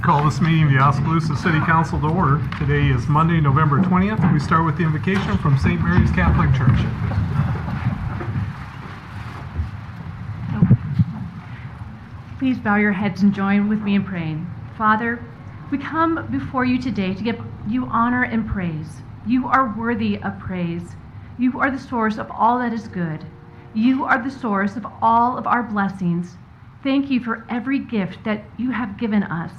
Call this meeting of the Oskaloosa City Council to order. Today is Monday, November 20th. We start with the invocation from St. Mary's Catholic Church. Please bow your heads and join with me in praying. Father, we come before you today to give you honor and praise. You are worthy of praise. You are the source of all that is good. You are the source of all of our blessings. Thank you for every gift that you have given us.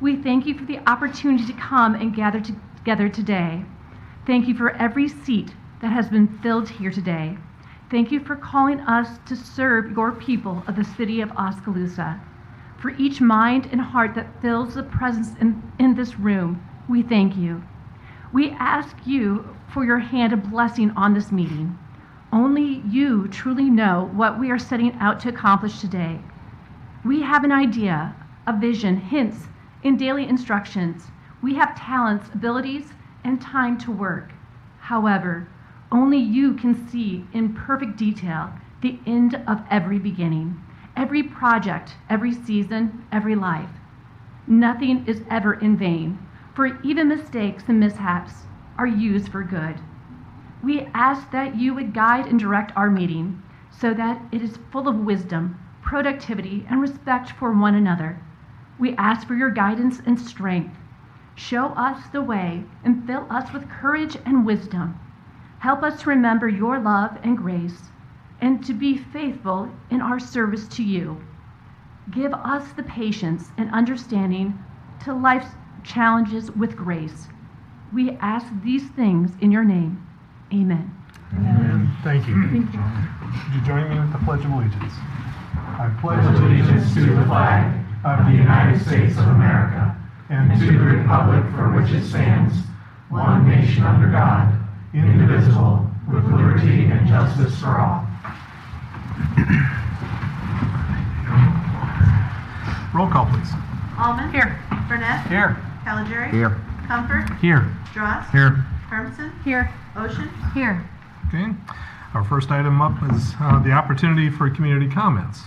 We thank you for the opportunity to come and gather together today. Thank you for every seat that has been filled here today. Thank you for calling us to serve your people of the city of Oskaloosa. For each mind and heart that fills the presence in this room, we thank you. We ask you for your hand of blessing on this meeting. Only you truly know what we are setting out to accomplish today. We have an idea, a vision, hints, and daily instructions. We have talents, abilities, and time to work. However, only you can see in perfect detail the end of every beginning, every project, every season, every life. Nothing is ever in vain, for even mistakes and mishaps are used for good. We ask that you would guide and direct our meeting so that it is full of wisdom, productivity, and respect for one another. We ask for your guidance and strength. Show us the way and fill us with courage and wisdom. Help us to remember your love and grace and to be faithful in our service to you. Give us the patience and understanding to life's challenges with grace. We ask these things in your name. Amen. Amen. Thank you. Thank you. Would you join me with the Pledge of Allegiance? I pledge allegiance to the flag of the United States of America and to the republic for which it stands, one nation under God, indivisible, with liberty and justice for all. Roll call, please. Allman. Here. Burnett. Here. Caligari. Here. Comfort. Here. Dross. Here. Hermson. Here. Ocean. Here. Okay. Our first item up is the opportunity for community comments.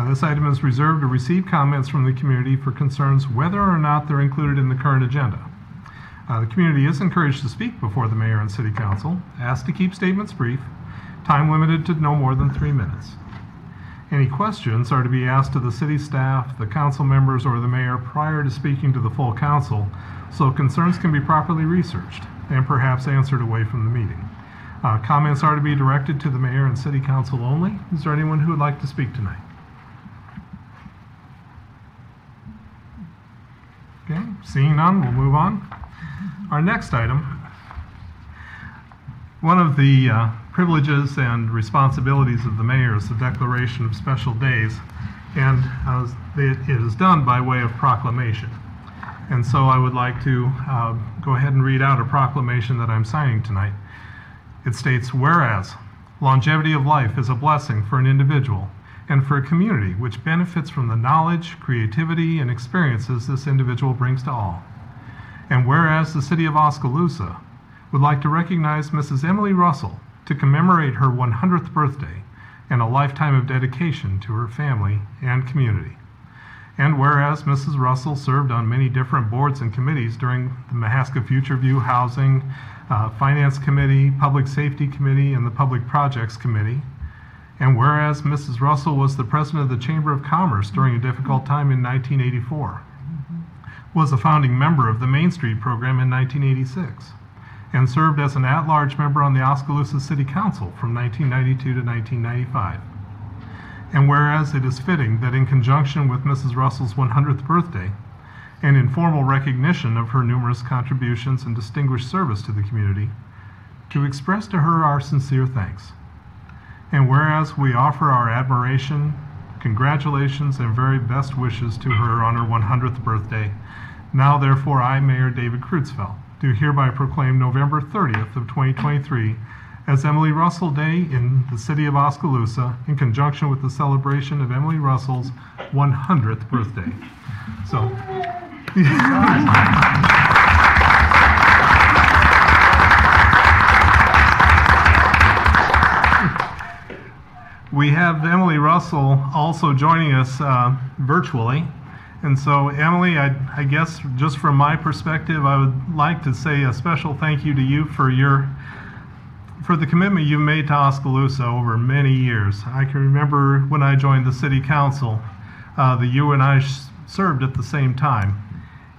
This item is reserved to receive comments from the community for concerns whether or not they're included in the current agenda. The community is encouraged to speak before the mayor and city council, asked to keep statements brief, time limited to no more than 3 minutes. Any questions are to be asked to the city staff, the council members, or the mayor prior to speaking to the full council, so concerns can be properly researched and perhaps answered away from the meeting. Comments are to be directed to the mayor and city council only. Is there anyone who would like to speak tonight? Okay, seeing none, we'll move on. Our next item, one of the privileges and responsibilities of the mayor is the declaration of special days, and it is done by way of proclamation. And so I would like to go ahead and read out a proclamation that I'm signing tonight. It states, whereas longevity of life is a blessing for an individual and for a community which benefits from the knowledge, creativity, and experiences this individual brings to all. And whereas the city of Oskaloosa would like to recognize Mrs. Emily Russell to commemorate her 100th birthday and a lifetime of dedication to her family and community. And whereas Mrs. Russell served on many different boards and committees during the Mahaska Future View Housing, Finance Committee, Public Safety Committee, and the Public Projects Committee. And whereas Mrs. Russell was the president of the Chamber of Commerce during a difficult time in 1984, was a founding member of the Main Street program in 1986, and served as an at-large member on the Oskaloosa City Council from 1992 to 1995. And whereas it is fitting that in conjunction with Mrs. Russell's 100th birthday, and in formal recognition of her numerous contributions and distinguished service to the community, to express to her our sincere thanks. And whereas we offer our admiration, congratulations, and very best wishes to her on her 100th birthday, now therefore I, Mayor David Kreutzfeld, do hereby proclaim November 30th of 2023 as Emily Russell Day in the city of Oskaloosa in conjunction with the celebration of Emily Russell's 100th birthday. So, we have Emily Russell also joining us virtually, And so, Emily, I guess just from my perspective, I would like to say a special thank you to you for the commitment you've made to Oskaloosa over many years. I can remember when I joined the city council, that you and I served at the same time.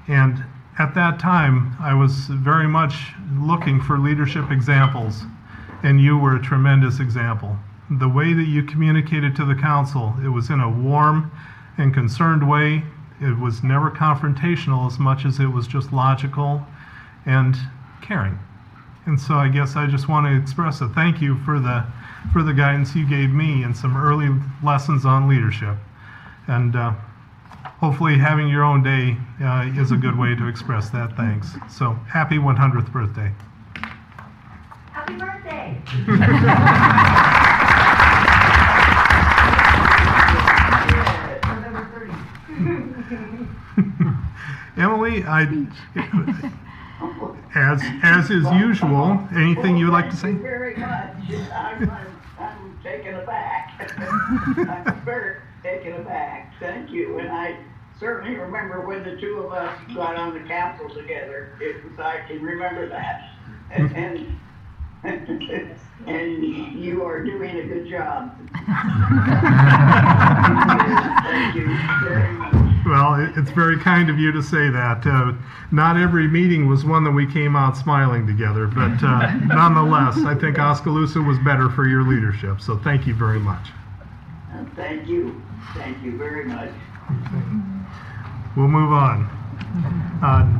And at that time, I was very much looking for leadership examples, and you were a tremendous example. The way that you communicated to the council, it was in a warm and concerned way. It was never confrontational as much as it was just logical and caring. And so I guess I just want to express a thank you for the guidance you gave me and some early lessons on leadership. And hopefully having your own day is a good way to express that thanks. So happy 100th birthday. Happy birthday! Emily, as is usual, anything you would like to say? Thank you very much. I'm taken aback. I'm very taken aback. Thank you. And I certainly remember when the two of us got on the council together. I can remember that. And you are doing a good job. Thank you very much. Well, it's very kind of you to say that. Not every meeting was one that we came out smiling together, but nonetheless, I think Oskaloosa was better for your leadership. So thank you very much. Thank you. Thank you very much. We'll move on.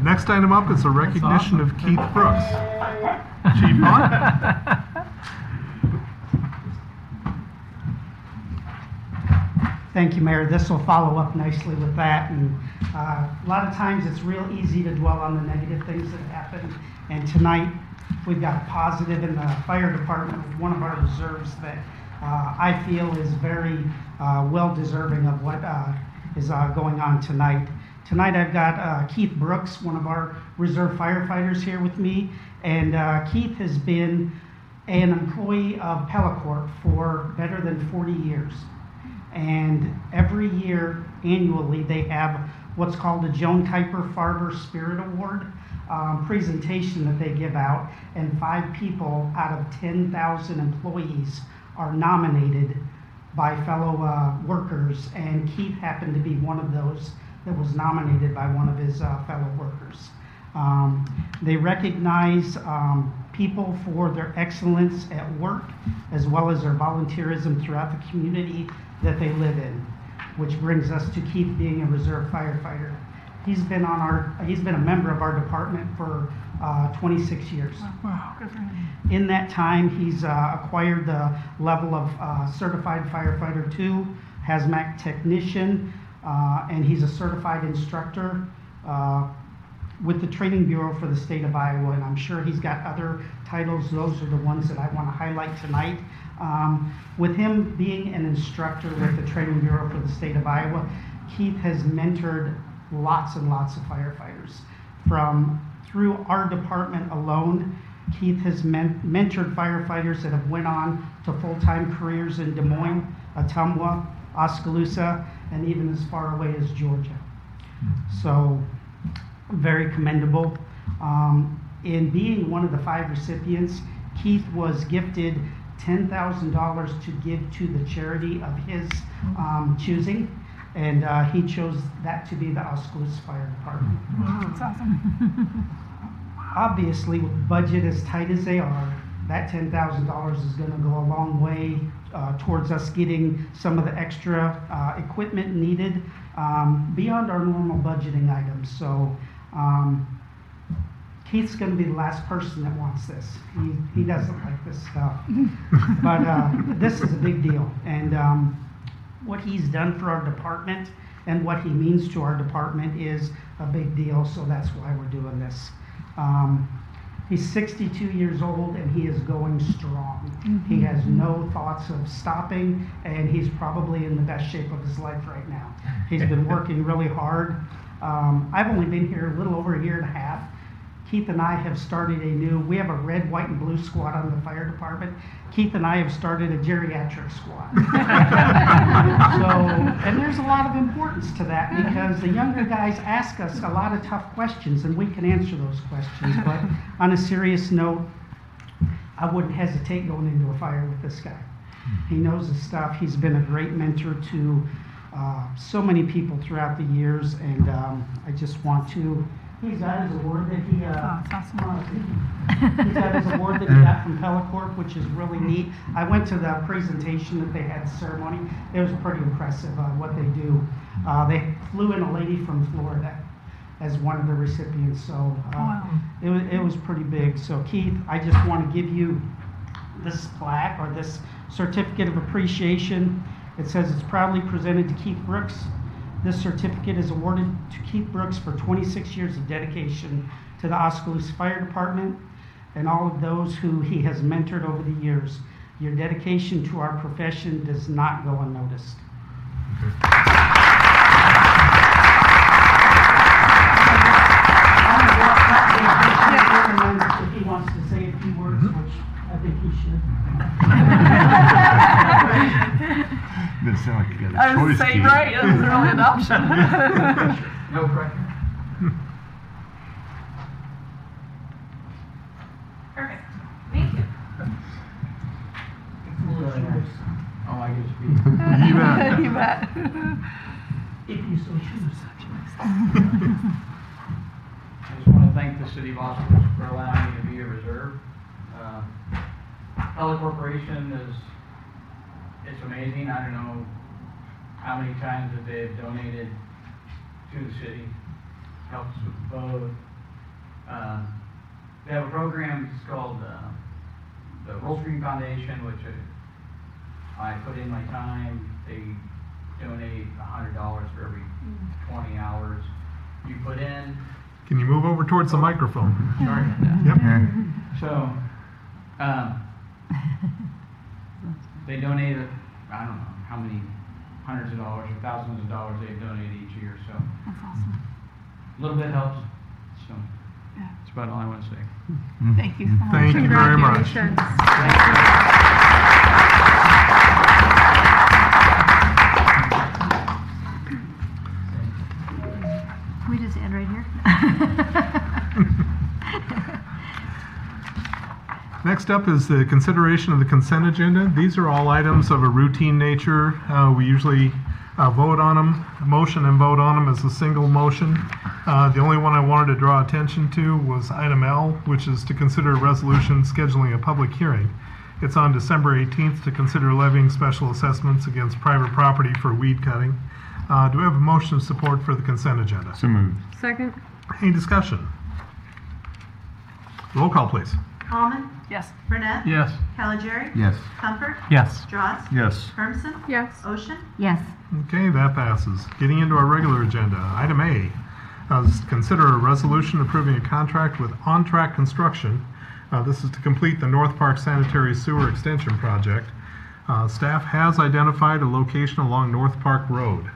Next item up is a recognition of Keith Brooks. Chief Vaughn? Thank you, Mayor. This will follow up nicely with that. And a lot of times it's real easy to dwell on the negative things that happen. And tonight we've got positive in the fire department with one of our reserves that I feel is very well deserving of what is going on tonight. Tonight I've got Keith Brooks, one of our reserve firefighters, here with me. And Keith has been an employee of Pellicorp for better than 40 years. And every year, annually, they have what's called the Joan Kuiper Farber Spirit Award presentation that they give out. And 5 people out of 10,000 employees are nominated by fellow workers. And Keith happened to be one of those that was nominated by one of his fellow workers. They recognize people for their excellence at work, as well as their volunteerism throughout the community that they live in, which brings us to Keith being a reserve firefighter. He's been a member of our department for 26 years. Wow, good for him. In that time, he's acquired the level of Certified Firefighter 2, Hazmat Technician, and he's a certified instructor with the Training Bureau for the state of Iowa, and I'm sure he's got other titles. Those are the ones that I want to highlight tonight. With him being an instructor with the Training Bureau for the state of Iowa, Keith has mentored lots and lots of firefighters. Through our department alone, Keith has mentored firefighters that have went on to full-time careers in Des Moines, Ottumwa, Oskaloosa, and even as far away as Georgia. So, very commendable. In being one of the 5 recipients, Keith was gifted $10,000 to give to the charity of his choosing, and he chose that to be the Oskaloosa Fire Department. Wow, that's awesome. Obviously, with budget as tight as they are, that $10,000 is going to go a long way towards us getting some of the extra equipment needed beyond our normal budgeting items. So Keith's going to be the last person that wants this. He doesn't like this stuff. But this is a big deal. And what he's done for our department and what he means to our department is a big deal. So that's why we're doing this. He's 62 years old and he is going strong. Mm-hmm. He has no thoughts of stopping, and he's probably in the best shape of his life right now. He's been working really hard. I've only been here a little over a year and a half. Keith and I have started we have a red, white, and blue squad on the fire department. Keith and I have started a geriatric squad. And there's a lot of importance to that because the younger guys ask us a lot of tough questions and we can answer those questions. But on a serious note, I wouldn't hesitate going into a fire with this guy. He knows his stuff. He's been a great mentor to so many people throughout the years, and I just want to. He's got his award that he. He's got his award that he got from Pelicorp, which is really neat. I went to the presentation that they had, the ceremony. It was pretty impressive what they do. They flew in a lady from Florida as one of the recipients, so it was pretty big. So Keith, I just want to give you this plaque or this certificate of appreciation. It says it's proudly presented to Keith Brooks. This certificate is awarded to Keith Brooks for 26 years of dedication to the Oskaloosa Fire Department and all of those who he has mentored over the years. Your dedication to our profession does not go unnoticed. If he wants to say a few words, which I think he should. Didn't sound like you got a I was choice, saying, Keith. right, it was really an option. No pressure. Perfect. Thank you. Oh, I guess You bet. You bet. If you so choose. I just want to thank the city of Oskaloosa for allowing me to be a reserve. Pella Corporation it's amazing. I don't know how many times that they've donated to the city. Helps with both. They have a program, it's called the Roll Stream Foundation, which I put in my time. They donate $100 for every 20 hours you put in. Can you move over towards the microphone? Sorry. Yep. So, they donated, I don't know how many hundreds of dollars or thousands of dollars they've donated each year, so That's awesome. a little bit helps. So, Yeah. that's about all I want to say. Thank you so much. Thank you very much. Can we just end right here? Next up is the consideration of the consent agenda. These are all items of a routine nature. We usually vote on them, motion and vote on them as a single motion. The only one I wanted to draw attention to was item L, which is to consider a resolution scheduling a public hearing. It's on December 18th to consider levying special assessments against private property for weed cutting. Do we have a motion of support for the consent agenda? So moved. Second. Any discussion? Roll call, please. Almond, Yes. Burnett, Yes. Caligari, Yes. Comfort, Yes. Dross, Yes. Hermson, Yes. Ocean. Yes. Okay, that passes. Getting into our regular agenda, item A, is to consider a resolution approving a contract with On Track Construction. This is to complete the North Park Sanitary Sewer Extension Project. Staff has identified a location along North Park Road.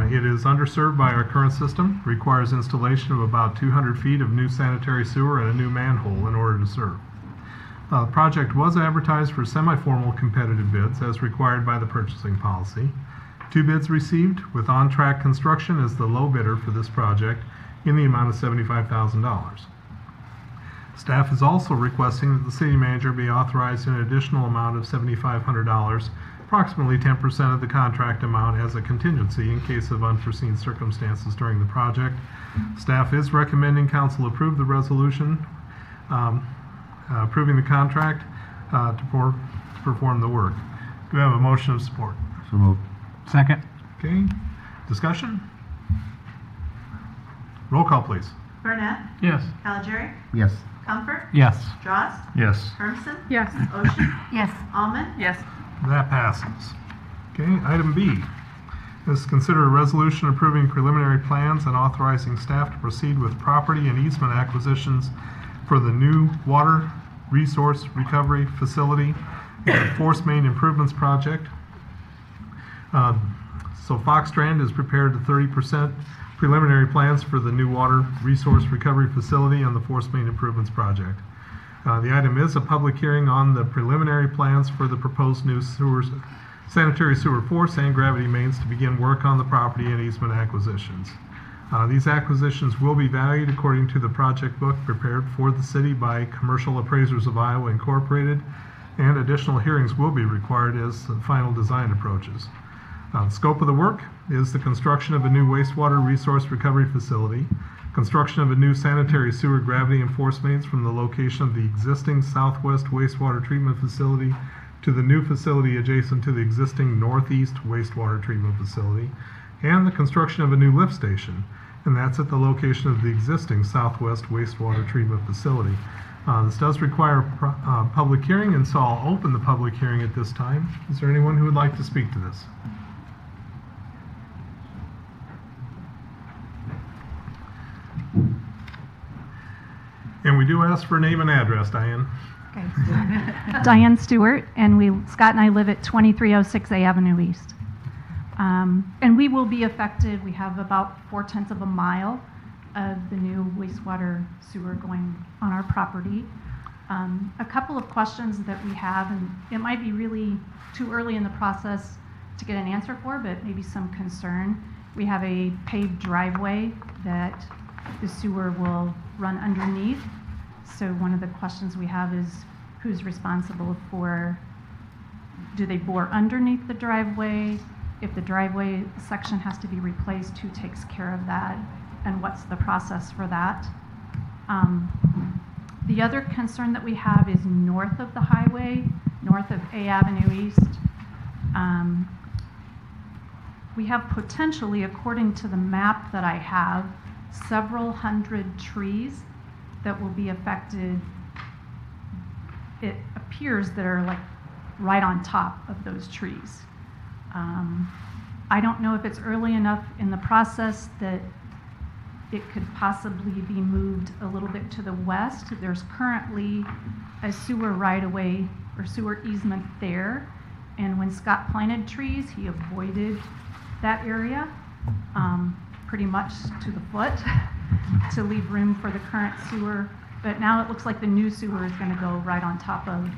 It is underserved by our current system, requires installation of about 200 feet of new sanitary sewer and a new manhole in order to serve. The project was advertised for semi-formal competitive bids as required by the purchasing policy. 2 bids received, with On Track Construction as the low bidder for this project in the amount of $75,000. Staff is also requesting that the city manager be authorized an additional amount of $7,500, approximately 10% of the contract amount, as a contingency in case of unforeseen circumstances during the project. Staff is recommending council approve the resolution approving the contract to perform the work. Do we have a motion of support? So moved. Second. Okay, discussion? Roll call, please. Burnett, Yes. Caligari, Yes. Comfort, Yes. Dross, Yes. Hermson, Yes. Ocean, Yes. Almond. Yes. That passes. Okay, item B is consider a resolution approving preliminary plans and authorizing staff to proceed with property and easement acquisitions for the new water resource recovery facility and force main improvements project. So Fox Strand is prepared to 30% preliminary plans for the new water resource recovery facility and the force main improvements project. The item is a public hearing on the preliminary plans for the proposed new sanitary sewer force and gravity mains to begin work on the property and easement acquisitions. These acquisitions will be valued according to the project book prepared for the city by Commercial Appraisers of Iowa Incorporated, and additional hearings will be required as the final design approaches. The scope of the work is the construction of a new wastewater resource recovery facility, construction of a new sanitary sewer gravity and force mains from the location of the existing southwest wastewater treatment facility to the new facility adjacent to the existing northeast wastewater treatment facility, and the construction of a new lift station, and that's at the location of the existing southwest wastewater treatment facility. This does require a public hearing, and so I'll open the public hearing at this time. Is there anyone who would like to speak to this? And we do ask for name and address, Diane. Okay. Diane Stewart, and Scott and I live at 2306 A Avenue East. And we will be affected. We have about 4/10 of a mile of the new wastewater sewer going on our property. A couple of questions that we have, and it might be really too early in the process to get an answer for, but maybe some concern. We have a paved driveway that the sewer will run underneath. So one of the questions we have is who's responsible for, do they bore underneath the driveway? If the driveway section has to be replaced, who takes care of that? And what's the process for that? The other concern that we have is north of the highway, north of A Avenue East. We have potentially, according to the map that I have, several hundred trees that will be affected. It appears that are like right on top of those trees. I don't know if it's early enough in the process that it could possibly be moved a little bit to the west. There's currently a sewer right-of-way or sewer easement there, and when Scott planted trees, he avoided that area pretty much to the foot to leave room for the current sewer. But now it looks like the new sewer is going to go right on top of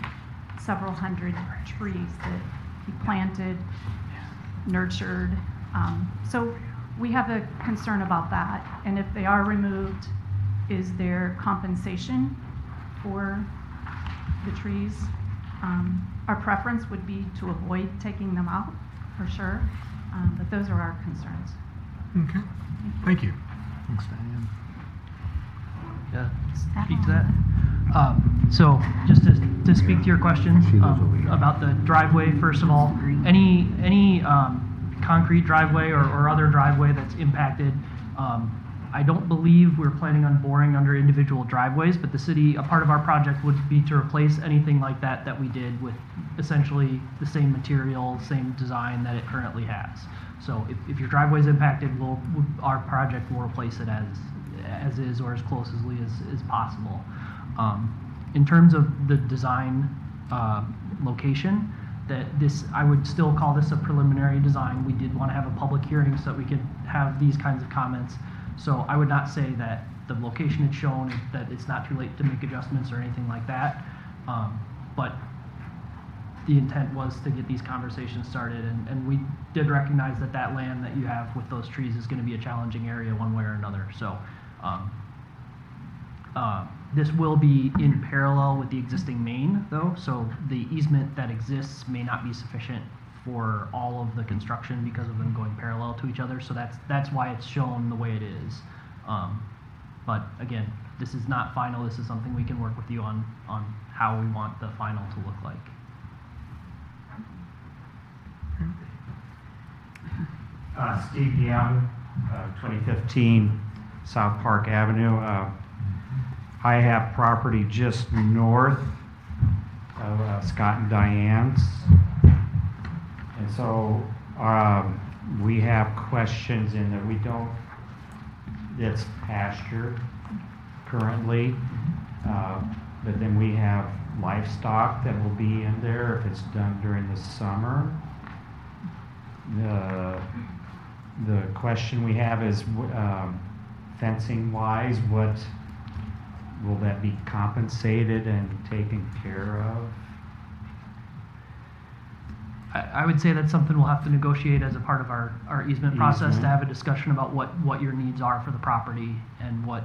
several hundred trees that he planted, nurtured. So we have a concern about that. And if they are removed, is there compensation for the trees? Our preference would be to avoid taking them out, for sure. But those are our concerns. Okay, thank you. Thanks, Diane. Yeah, speak to that. So just to speak to your questions about the driveway, first of all, any concrete driveway or other driveway that's impacted, I don't believe we're planning on boring under individual driveways, but the city, a part of our project would be to replace anything like that we did with essentially the same material, same design that it currently has. So if your driveway is impacted, our project will replace it as is or as closely as possible. In terms of the design location, I would still call this a preliminary design. We did want to have a public hearing so that we could have these kinds of comments. So I would not say that the location it's shown, that it's not too late to make adjustments or anything like that. But the intent was to get these conversations started, and we did recognize that land that you have with those trees is going to be a challenging area one way or another. So this will be in parallel with the existing main, though, so the easement that exists may not be sufficient for all of the construction because of them going parallel to each other. So that's why it's shown the way it is. But again, this is not final. This is something we can work with you on how we want the final to look like. Steve Young, 2015 South Park Avenue. I have property just north of Scott and Diane's. And so we have questions in that it's pasture currently, but then we have livestock that will be in there if it's done during the summer. the question we have is fencing wise, what will that be compensated and taken care of? I would say that's something we'll have to negotiate as a part of our easement process, to Easement. have a discussion about what your needs are for the property and what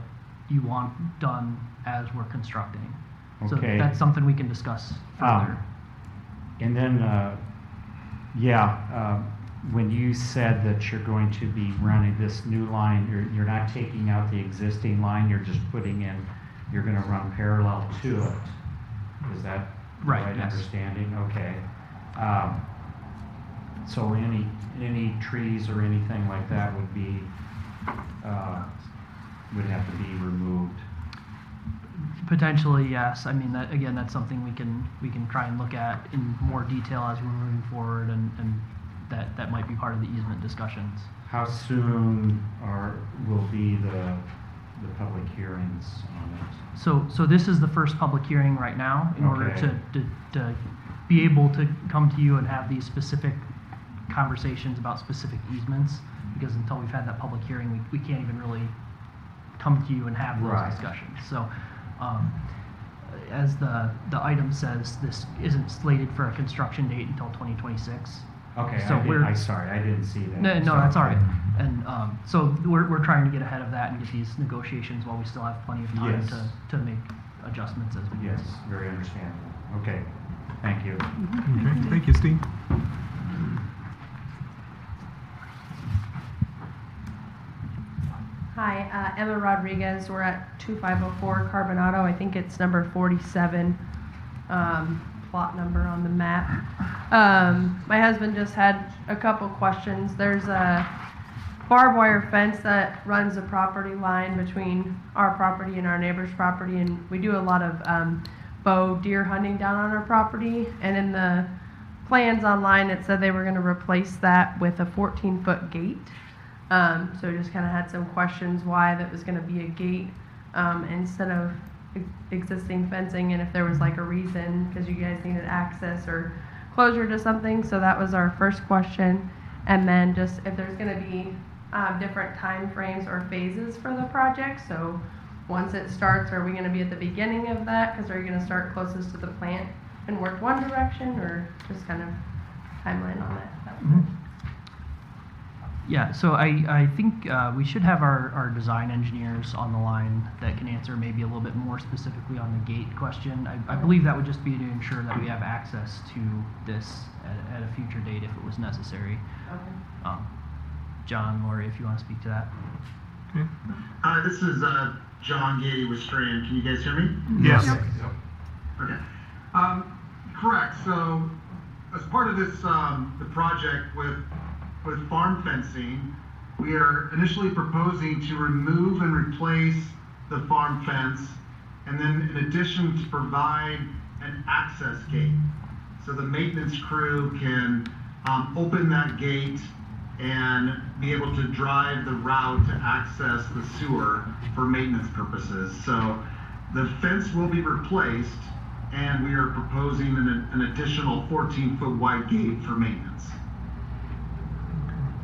you want done as we're constructing. So Okay. that's something we can discuss further. And then, when you said that you're going to be running this new line, you're not taking out the existing line, you're just putting in, you're gonna run parallel to it. Is that the Right, right yes. understanding? Okay. So any trees or anything like that would be, would have to be removed? Potentially, yes. I mean, that, again, that's something we can try and look at in more detail as we're moving forward, and that might be part of the easement discussions. How soon will be the public hearings on it? So this is the first public hearing right now, in order Okay. to be able to come to you and have these specific conversations about specific easements, because until we've had that public hearing, we can't even really come to you and have those Right. discussions. So, as the item says, this isn't slated for a construction date until 2026. Okay, So we're- sorry, I didn't see that. No, Sorry. that's all right. And so we're trying to get ahead of that and get these negotiations while we still have plenty of time Yes. to make adjustments as we go. Yes, very understandable. Okay, thank you. Okay, thank you, Steve. Hi, Emma Rodriguez. We're at 2504 Carbonado. I think it's number 47 plot number on the map. My husband just had a couple questions. There's a barbed wire fence that runs the property line between our property and our neighbor's property, and we do a lot of bow deer hunting down on our property. And in the plans online, it said they were going to replace that with a 14-foot gate. So just kind of had some questions why that was going to be a gate instead of existing fencing, and if there was like a reason because you guys needed access or closure to something. So that was our first question. And then just if there's going to be different time frames or phases for the project. So once it starts, are we going to be at the beginning of that? Because are you going to start closest to the plant and work one direction, or just kind of timeline on that? That was it. Yeah, so I think we should have our design engineers on the line that can answer maybe a little bit more specifically on the gate question. I believe that would just be to ensure that we have access to this at a future date if it was necessary. Okay. John, Lori, if you want to speak to that. Okay. This is John Gady with Strand. Can you guys hear me? Yes. Okay. Correct. So, as part of this, the project with farm fencing, we are initially proposing to remove and replace the farm fence, and then in addition to provide an access gate. So the maintenance crew can open that gate and be able to drive the route to access the sewer for maintenance purposes. So the fence will be replaced, and we are proposing an additional 14-foot wide gate for maintenance.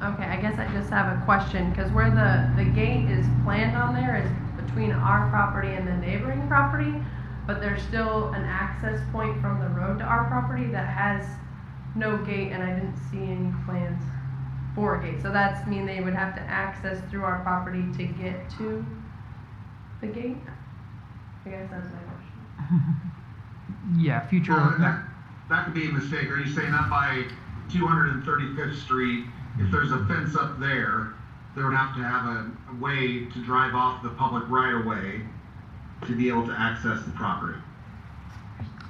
Okay, I guess I just have a question, because where the gate is planned on there is between our property and the neighboring property, but there's still an access point from the road to our property that has no gate, and I didn't see any plans for a gate. So that's mean they would have to access through our property to get to the gate? I guess that's my question. Yeah, future. Well, that could be a mistake. Are you saying up by 235th Street, if there's a fence up there, they would have to have a way to drive off the public right-of-way to be able to access the property?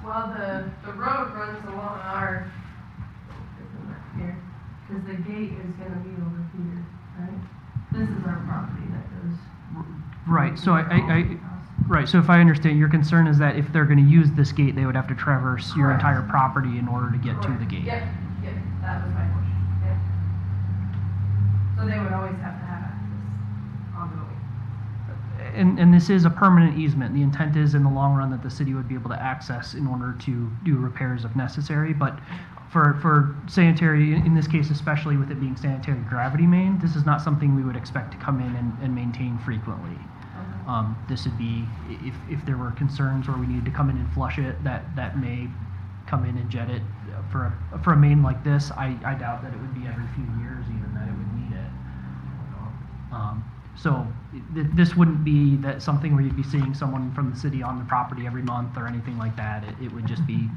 Well, the road runs along our, here, because the gate is gonna be over here, right? This is our property that goes. Right, so right, so if I understand, your concern is that if they're going to use this gate, they would have to traverse your Correct. entire property in order to get to the gate. Yep, that was my question, yep. So they would always have to have access ongoing. And this is a permanent easement. The intent is in the long run that the city would be able to access in order to do repairs if necessary. But for sanitary, in this case especially with it being sanitary gravity main, this is not something we would expect to come in and maintain frequently. This would be, if there were concerns or we needed to come in and flush it, that may come in and jet it. For a main like this, I doubt that it would be every few years even that it would need it. So this wouldn't be that something where you'd be seeing someone from the city on the property every month or anything like that. It would just be,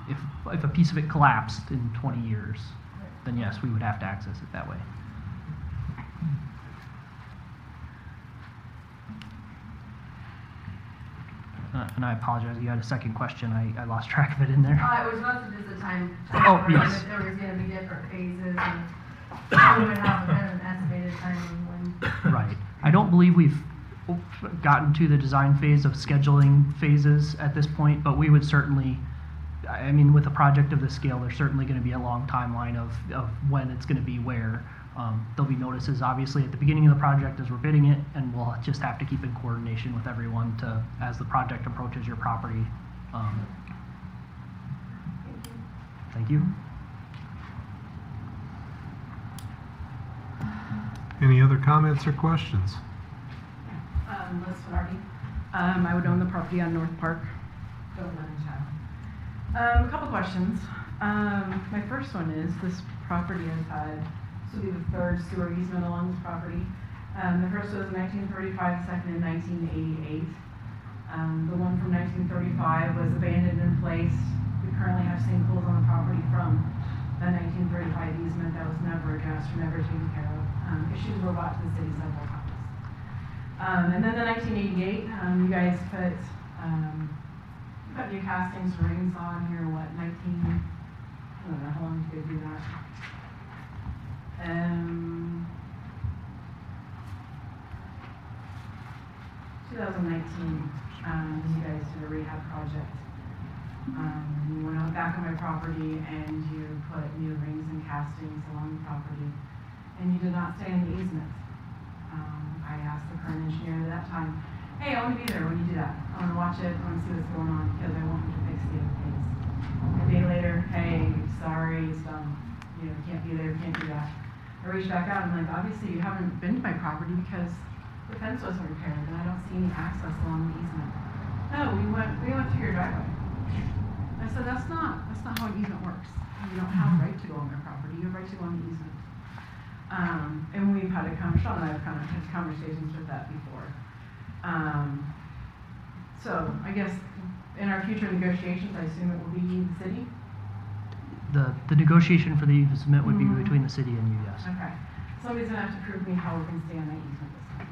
if a piece of it collapsed in 20 years, then yes, we would have to access it that way. And I apologize, you had a second question. I lost track of it in there. It was mostly just a time Oh, frame, yes. if there was gonna be different phases, and we would have kind of an estimated time when. Right. I don't believe we've gotten to the design phase of scheduling phases at this point, but we would certainly, I mean, with a project of this scale, there's certainly going to be a long timeline of when it's going to be where. There'll be notices, obviously, at the beginning of the project as we're bidding it, and we'll just have to keep in coordination with everyone to, as the project approaches your property. Thank you. Any other comments or questions? Liz Finardi. I would own the property on North Park. Don't live in Chatham. A couple questions. My first one is, this property has had, this will be the third sewer easement along this property. The first was in 1935, the second in 1988. The one from 1935 was abandoned in place. We currently have sinkholes on the property from the 1935 easement that was never addressed or never taken care of. Issues were brought to the city several times. And then the 1988, you guys put new castings, rings on here, what, I don't know, how long did you do that? 2019, you guys did a rehab project. You went out back on my property and you put new rings and castings along the property, and you did not stay in the easement. I asked the current engineer at that time, hey, I want to be there when you do that. I want to watch it, I want to see what's going on, because I want you to fix the other things. A day later, hey, sorry, it's done. You know, can't be there, can't do that. I reached back out and I'm like, obviously you haven't been to my property because the fence wasn't repaired and I don't see any access along the easement. No, we went through your driveway. I said, that's not how an easement works. You don't have a right to go on my property, you have a right to go on the easement. And we've had Sean and I have kind of had conversations with that before. So I guess in our future negotiations, I assume it will be the city? The negotiation for the easement would be between the city and you, yes. Okay. Somebody's gonna have to prove me how we're gonna stay on that easement this time.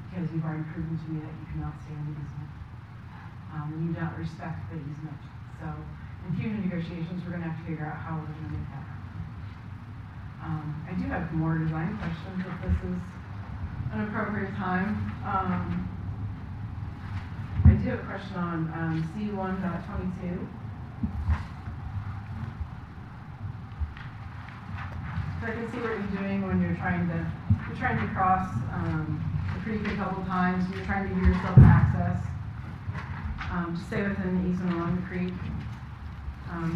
Because you've already proven to me that you cannot stay on the easement. And you don't respect the easement. So in future negotiations, we're gonna have to figure out how we're gonna make that happen. I do have more design questions if this is an appropriate time. I do have a question on C1.22. So I can see what you're doing when you're trying to cross the creek a couple times. You're trying to give yourself access to stay within the easement along the creek.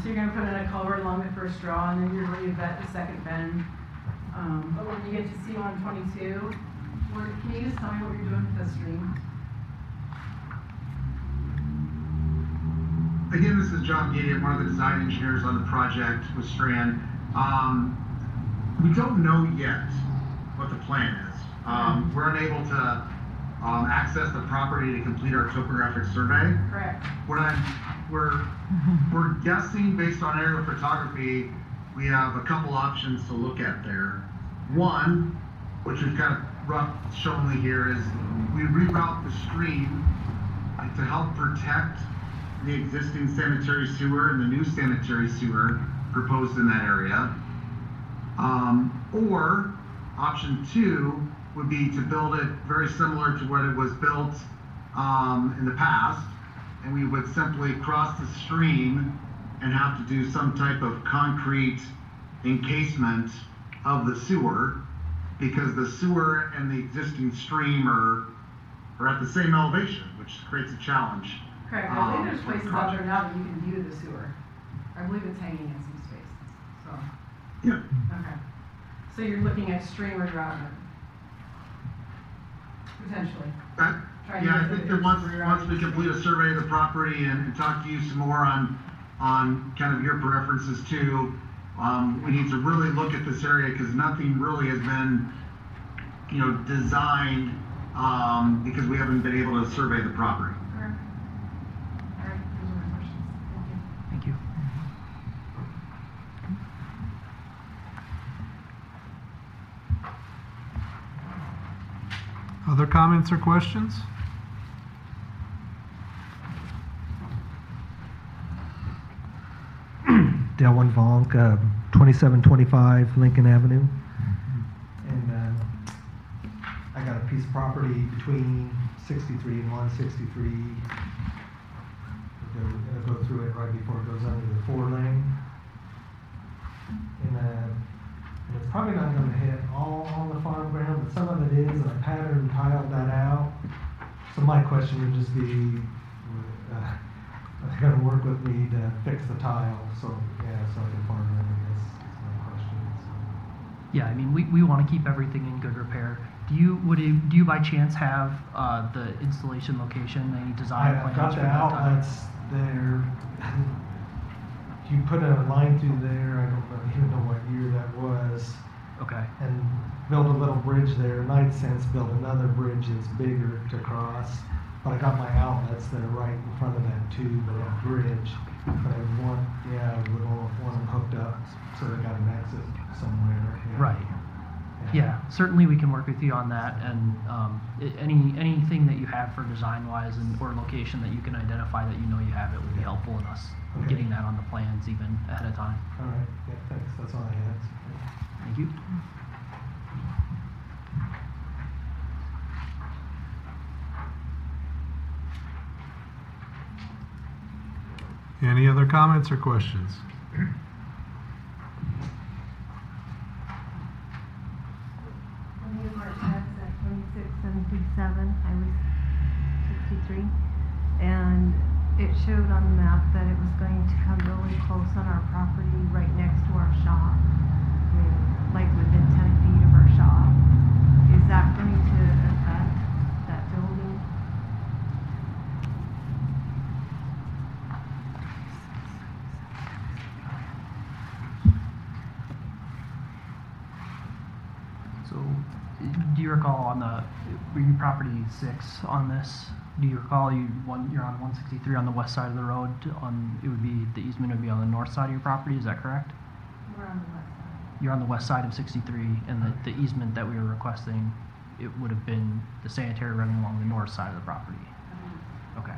So you're going to put in a culvert along the first draw, and then you're going to vet the second bend. But when you get to C122, can you just tell me what you're doing with the stream? Again, this is John Gideon, one of the design engineers on the project with Strand. We don't know yet what the plan is. We're unable to access the property to complete our topographic survey. Correct. We're guessing based on aerial photography. We have a couple options to look at there. One, which we've kind of rough shown here, is we reroute the stream to help protect the existing sanitary sewer and the new sanitary sewer proposed in that area. Or option two would be to build it very similar to what it was built in the past, and we would simply cross the stream and have to do some type of concrete encasement of the sewer, because the sewer and the existing stream are at the same elevation, which creates a challenge. Correct. I think there's places out there now that you can view the sewer. I believe it's hanging in some spaces, so, Yeah. okay. So you're looking at stream or drought mode? Potentially. Trying to Yeah, I get think the that once rerouting. we complete a survey of the property and talk to you some more on kind of your preferences too, we need to really look at this area because nothing really has been, designed, because we haven't been able to survey the property. Okay. All right, those are my questions. Thank you. Thank you. Other comments or questions? Delwyn Vonk, 2725 Lincoln Avenue. And I got a piece of property between 63 and 163. I'll go through it right before it goes under the 4-lane. And it's probably not going to hit all the farm ground, but some of it is, and I patterned tiled that out. So my question would just be, they're going to work with me to fix the tile, so I can farm it, I guess, is my question. So. Yeah, I mean, we want to keep everything in good repair. Do you by chance have the installation location, any design I've plans got for the that tile? outlets there. You put a line through there, I don't even know what year that was, Okay. and build a little bridge there, and I'd since build another bridge that's bigger to cross. But I got my outlets that are right in front of that tube of that bridge. But I would want them hooked up so they got an exit somewhere. Yeah. Right. Yeah, certainly we can work with you on that, and anything that you have for design-wise or location that you can identify that you know you have, it would be helpful in us getting that on the plans even ahead of time. All right, yeah, thanks, that's all I had. Thank you. Any other comments or questions? Martinez at 2677, Highway 63, and it showed on the map that it was going to come really close on our property, right next to our shop. I mean, like within 10 feet of our shop. Is that going to affect that building? So, do you recall were you property 6 on this? Do you recall you're on 163 on the west side of the road? The easement would be on the north side of your property. Is that correct? We're on the west side. You're on the west side of 63, and the easement that we were requesting, it would have been the sanitary running along the north side of the property. Okay.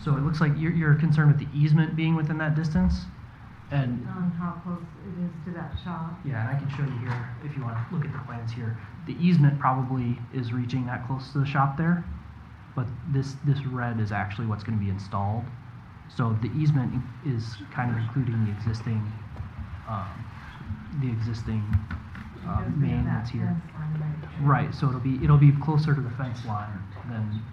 So it looks like you're concerned with the easement being within that distance, and On how close it is to that shop. yeah, and I can show you here if you want to look at the plans here. The easement probably is reaching that close to the shop there, but this red is actually what's going to be installed. So the easement is kind of including the existing main that's here. Right. So it'll be closer to the fence line than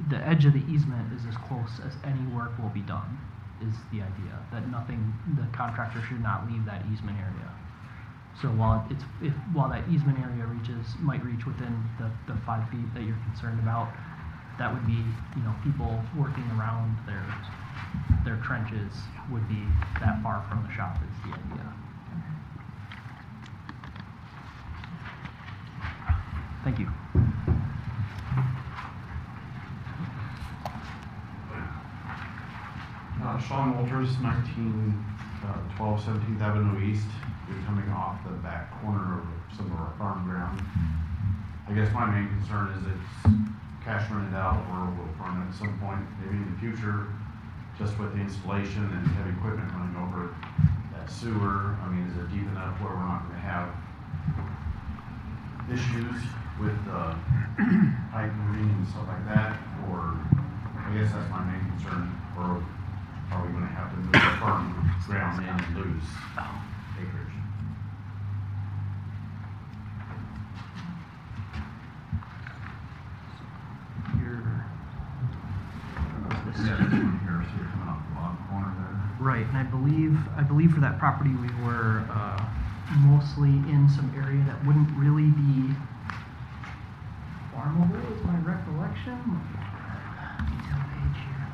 the edge of the easement is as close as any work will be done. Is the idea that the contractor should not leave that easement area. So while that easement area might reach within the 5 feet that you're concerned about, that would be, people working around their trenches would be that far from the shop is the idea. Thank you. Sean Walters, 12 17th Avenue East. You're coming off the back corner of some of our farm ground. I guess my main concern is it's cash rented out, or we'll farm it at some point, maybe in the future, just with the installation and heavy equipment running over that sewer. I mean, is it deep enough where we're not going to have issues with pipe moving and stuff like that? Or I guess that's my main concern. Or are we going to have to move the farm ground in and lose acreage? Right, and I believe for that property we were mostly in some area that wouldn't really be farmable, is my recollection. Detail page here.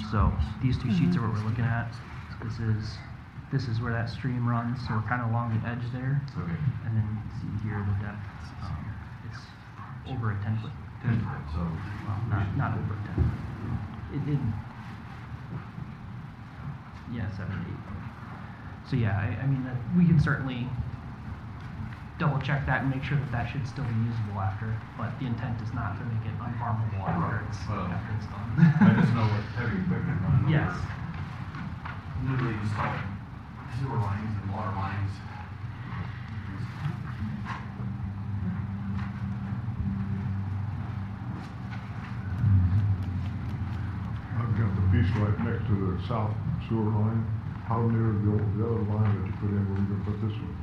So these two sheets are what we're looking at. This is where that stream runs, so we're kind of along the edge there. Okay. And then see here the depth. It's over a 10 foot. 10 foot, so. Not over a 10. It yeah, 7 to 8. So yeah, I mean we can certainly double check that and make sure that that should still be usable after. But the intent is not to make it unfarmable after it's done. I just know with heavy equipment running. Yes. Literally installing sewer lines and water lines. I've got the piece right next to the south sewer line. How near the other line that you put in, where you gonna put this one?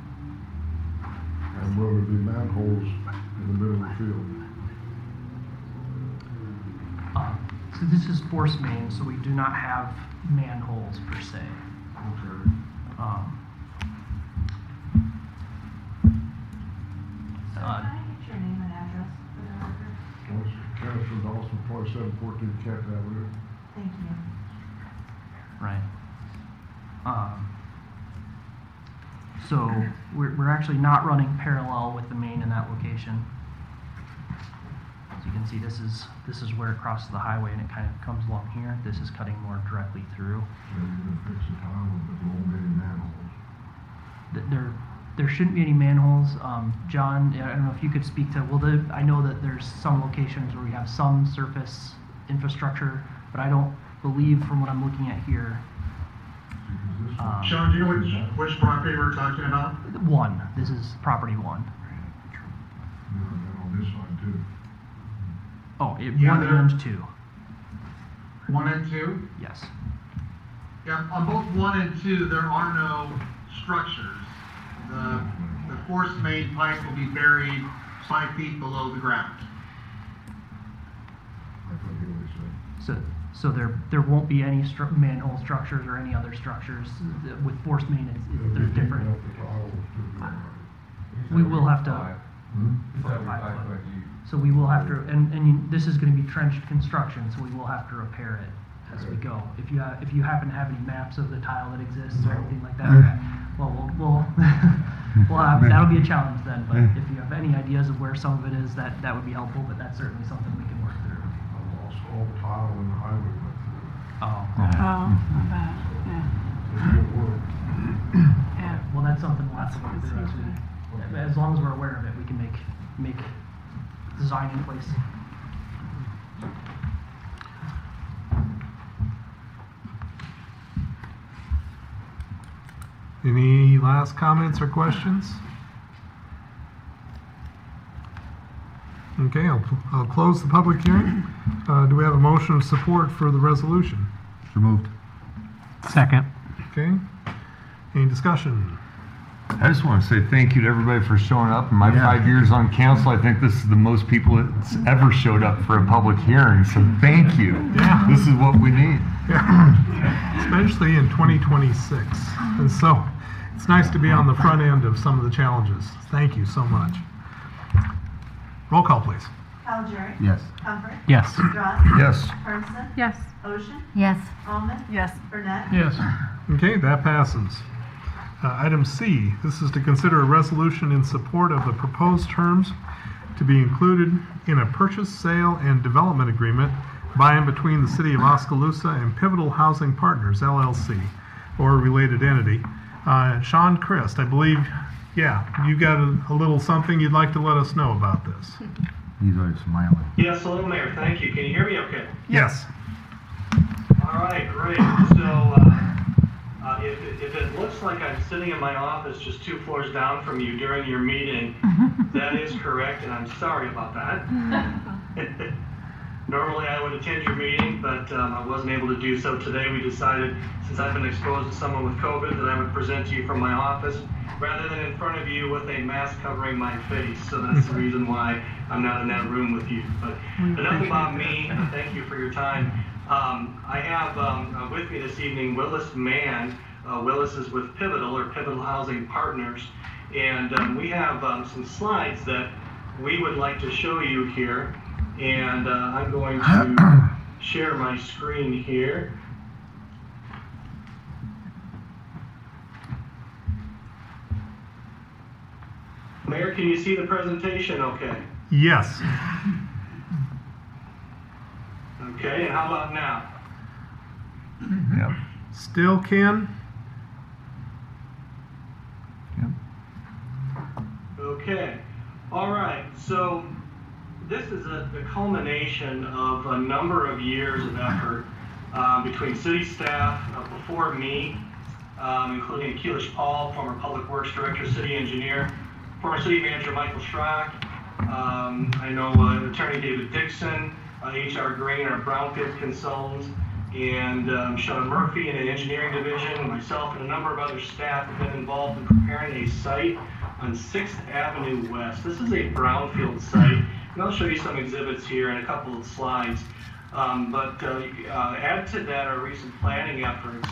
And will there be manholes in the middle of the field? So this is force main, so we do not have manholes per se. Okay. Can I get your name and address for the record? Kenneth Dawson, 2714 Kent Avenue. Thank you. Right. So we're actually not running parallel with the main in that location. As you can see, this is where it crosses the highway and it kind of comes along here. This is cutting more directly through. So you're gonna fix the tile, but there won't be any manholes. There shouldn't be any manholes. John, I don't know if you could speak to, I know that there's some locations where we have some surface infrastructure, but I don't believe from what I'm looking at here. Sean, do you know which property we're talking about? One. This is property one. And on this side too. Oh, Yeah, one there- and two. 1 and 2? Yes. Yeah, on both 1 and 2, there are no structures. The force main pipe will be buried 5 feet below the ground. I couldn't hear what he said. So there won't be any manhole structures or any other structures. With force main, they're different. We will have to. So we will have to, and this is going to be trenched construction, so we will have to repair it as we go. If you happen to have any maps of the tile that exists or anything like that, well, we'll have, that'll be a challenge then. But if you have any ideas of where some of it is, that would be helpful. But that's certainly something we can work through. I lost all the tile in the highway went through. Oh. Oh, not bad, yeah. It didn't work. Yeah. Well, that's something we'll have to work through as long as we're aware of it. We can make design in place. Any last comments or questions? Okay, I'll close the public hearing. Do we have a motion of support for the resolution? So moved. Second. Okay. Any discussion? I just want to say thank you to everybody for showing up. In my 5 years on council, I think this is the most people that's ever showed up for a public hearing, so thank you. Yeah. This is what we need. Yeah. Especially in 2026. And so it's nice to be on the front end of some of the challenges. Thank you so much. Roll call, please. Algeri. Yes. Comfort. Yes. Dross. Yes. Hermsen. Yes. Ocean. Yes. Almond. Yes. Burnett. Yes. Okay, that passes. Item C, this is to consider a resolution in support of the proposed terms to be included in a purchase, sale, and development agreement by and between the City of Oskaloosa and Pivotal Housing Partners, LLC, or a related entity. Sean Christ, I believe, you got a little something you'd like to let us know about this. He's always smiling. Yes, hello, Mayor. Thank you. Can you hear me okay? Yes. All right, great. So, if it looks like I'm sitting in my office just 2 floors down from you during your meeting, that is correct, and I'm sorry about that. Normally I would attend your meeting, but I wasn't able to do so today. We decided, since I've been exposed to someone with COVID, that I would present to you from my office rather than in front of you with a mask covering my face. So that's the reason why I'm not in that room with you. But enough about me. Thank you for your time. I have with me this evening Willis Mann. Willis is with Pivotal, or Pivotal Housing Partners. And we have some slides that we would like to show you here. And I'm going to share my screen here. Mayor, can you see the presentation okay? Yes. Okay, and how about now? Yep. Still can? Okay. All right. So this is the culmination of a number of years of effort between city staff before me, including Keelish Paul, former Public Works Director, City Engineer, former City Manager Michael Schrock, I know Attorney David Dixon, H.R. Green, our Brownfield consultant, and Sean Murphy in the Engineering Division, myself and a number of other staff have been involved in preparing a site on 6th Avenue West. This is a brownfield site, and I'll show you some exhibits here in a couple of slides. Add to that our recent planning efforts,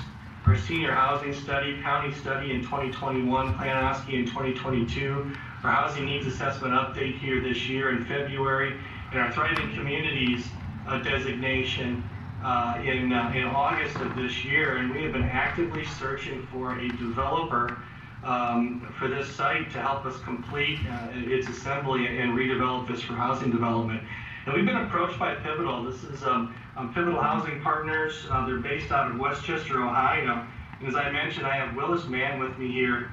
our senior housing study, county study in 2021, Plan Oski in 2022, our housing needs assessment update here this year in February, and our Thriving Communities designation in August of this year. And we have been actively searching for a developer for this site to help us complete its assembly and redevelop this for housing development. And we've been approached by Pivotal. This is Pivotal Housing Partners. They're based out of Westchester, Ohio. And as I mentioned, I have Willis Mann with me here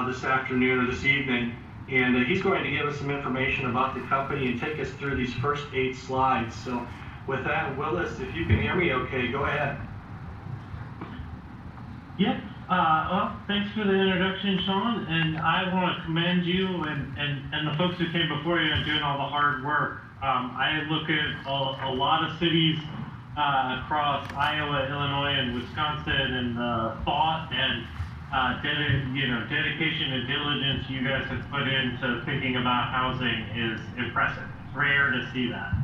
this afternoon or this evening. And he's going to give us some information about the company and take us through these first 8 slides. So with that, Willis, if you can hear me okay, go ahead. Yep. Well, thanks for the introduction, Sean, and I want to commend you and the folks who came before you and doing all the hard work. I look at a lot of cities across Iowa, Illinois, and Wisconsin, and the thought and dedication and diligence you guys have put into thinking about housing is impressive. It's rare to see that.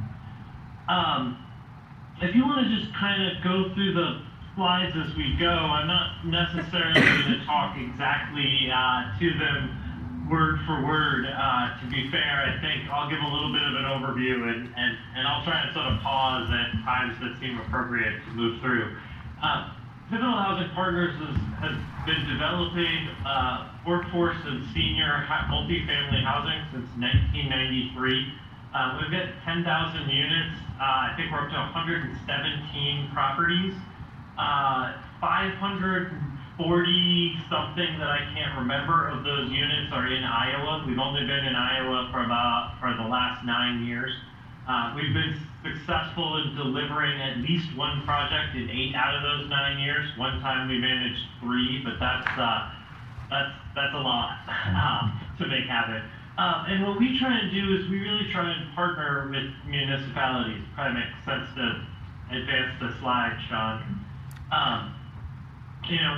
If you want to just kind of go through the slides as we go, I'm not necessarily going to talk exactly to them word for word. To be fair, I think I'll give a little bit of an overview and I'll try and sort of pause at times that seem appropriate to move through. Pivotal Housing Partners has been developing workforce and senior multifamily housing since 1993. We've got 10,000 units. I think we're up to 117 properties. 540 something that I can't remember of those units are in Iowa. We've only been in Iowa for the last 9 years. We've been successful in delivering at least one project in 8 out of those 9 years. One time we managed 3, but that's a lot to make happen. And what we try and do is we really try and partner with municipalities. Probably makes sense to advance the slide, Sean.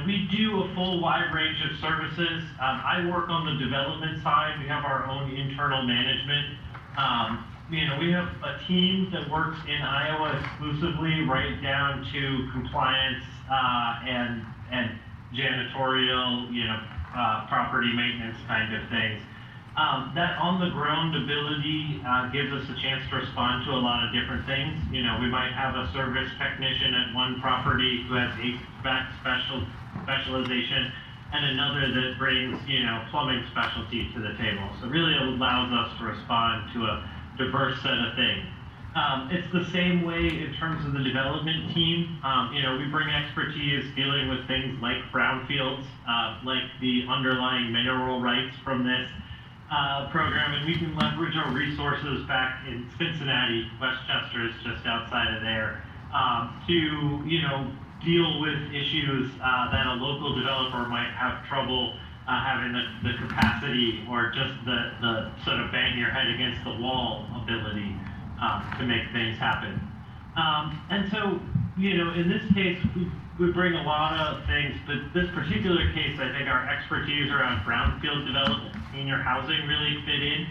We do a full wide range of services. I work on the development side. We have our own internal management. We have a team that works in Iowa exclusively, right down to compliance and janitorial, property maintenance kind of things. That on-the-ground ability gives us a chance to respond to a lot of different things. We might have a service technician at one property who has HVAC specialization and another that brings, plumbing specialty to the table. So it really allows us to respond to a diverse set of things. It's the same way in terms of the development team. We bring expertise dealing with things like brownfields, like the underlying mineral rights from this program, and we can leverage our resources back in Cincinnati. Westchester is just outside of there, to deal with issues that a local developer might have trouble having the capacity or just the sort of bang your head against the wall ability to make things happen. And so, in this case, we bring a lot of things, but this particular case, I think our expertise around brownfield development, senior housing really fit in.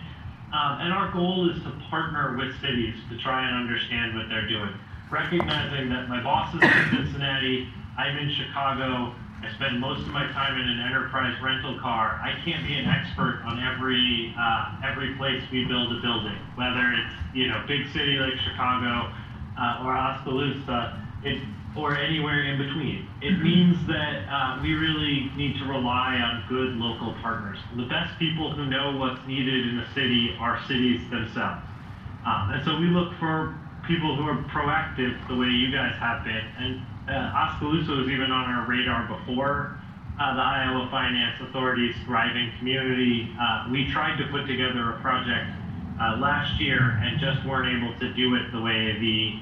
And our goal is to partner with cities to try and understand what they're doing. Recognizing that my boss is in Cincinnati, I'm in Chicago, I spend most of my time in an enterprise rental car. I can't be an expert on every place we build a building, whether it's, big city like Chicago, or Oskaloosa, or anywhere in between. It means that we really need to rely on good local partners. The best people who know what's needed in a city are cities themselves. And so we look for people who are proactive the way you guys have been. And Oskaloosa was even on our radar before the Iowa Finance Authority's Thriving Community. We tried to put together a project last year and just weren't able to do it the way the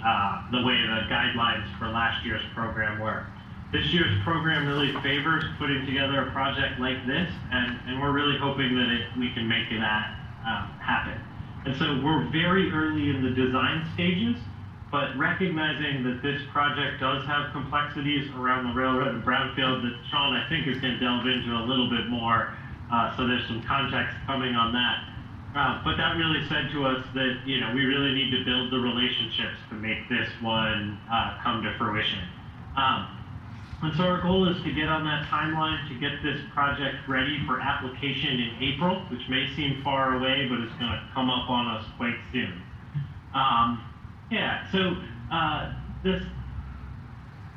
guidelines for last year's program were. This year's program really favors putting together a project like this, and we're really hoping that we can make that happen. And so we're very early in the design stages, but recognizing that this project does have complexities around the railroad and brownfield that Sean, I think, is going to delve into a little bit more, so there's some context coming on that. But that really said to us that, we really need to build the relationships to make this one come to fruition. And so our goal is to get on that timeline to get this project ready for application in April, which may seem far away, but it's going to come up on us quite soon.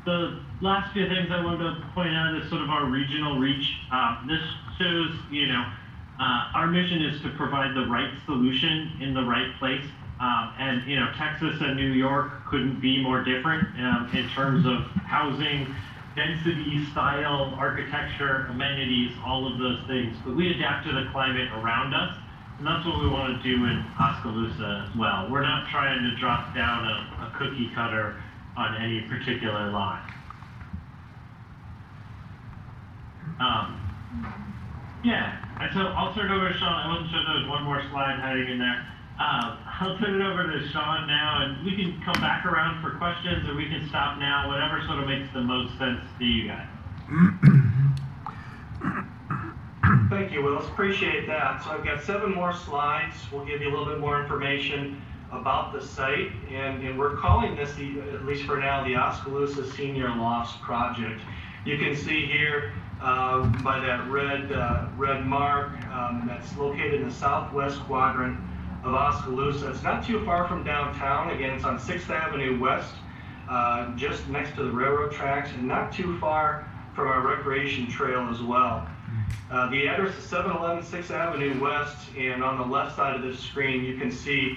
The last few things I wanted to point out is sort of our regional reach. This shows, our mission is to provide the right solution in the right place. And Texas and New York couldn't be more different in terms of housing, density, style, architecture, amenities, all of those things. But we adapt to the climate around us, and that's what we want to do in Oskaloosa as well. We're not trying to drop down a cookie cutter on any particular lot. And so I'll turn it over to Sean. I wasn't sure there was one more slide hiding in there. I'll turn it over to Sean now, and we can come back around for questions, or we can stop now, whatever sort of makes the most sense to you guys. Thank you, Willis. Appreciate that. So I've got 7 more slides. We'll give you a little bit more information about the site, and we're calling this, at least for now, the Oskaloosa Senior Lofts Project. You can see here by that red mark that's located in the southwest quadrant of Oskaloosa. It's not too far from downtown. Again, it's on 6th Avenue West, just next to the railroad tracks, and not too far from our recreation trail as well. The address is 711 6th Avenue West, and on the left side of this screen, you can see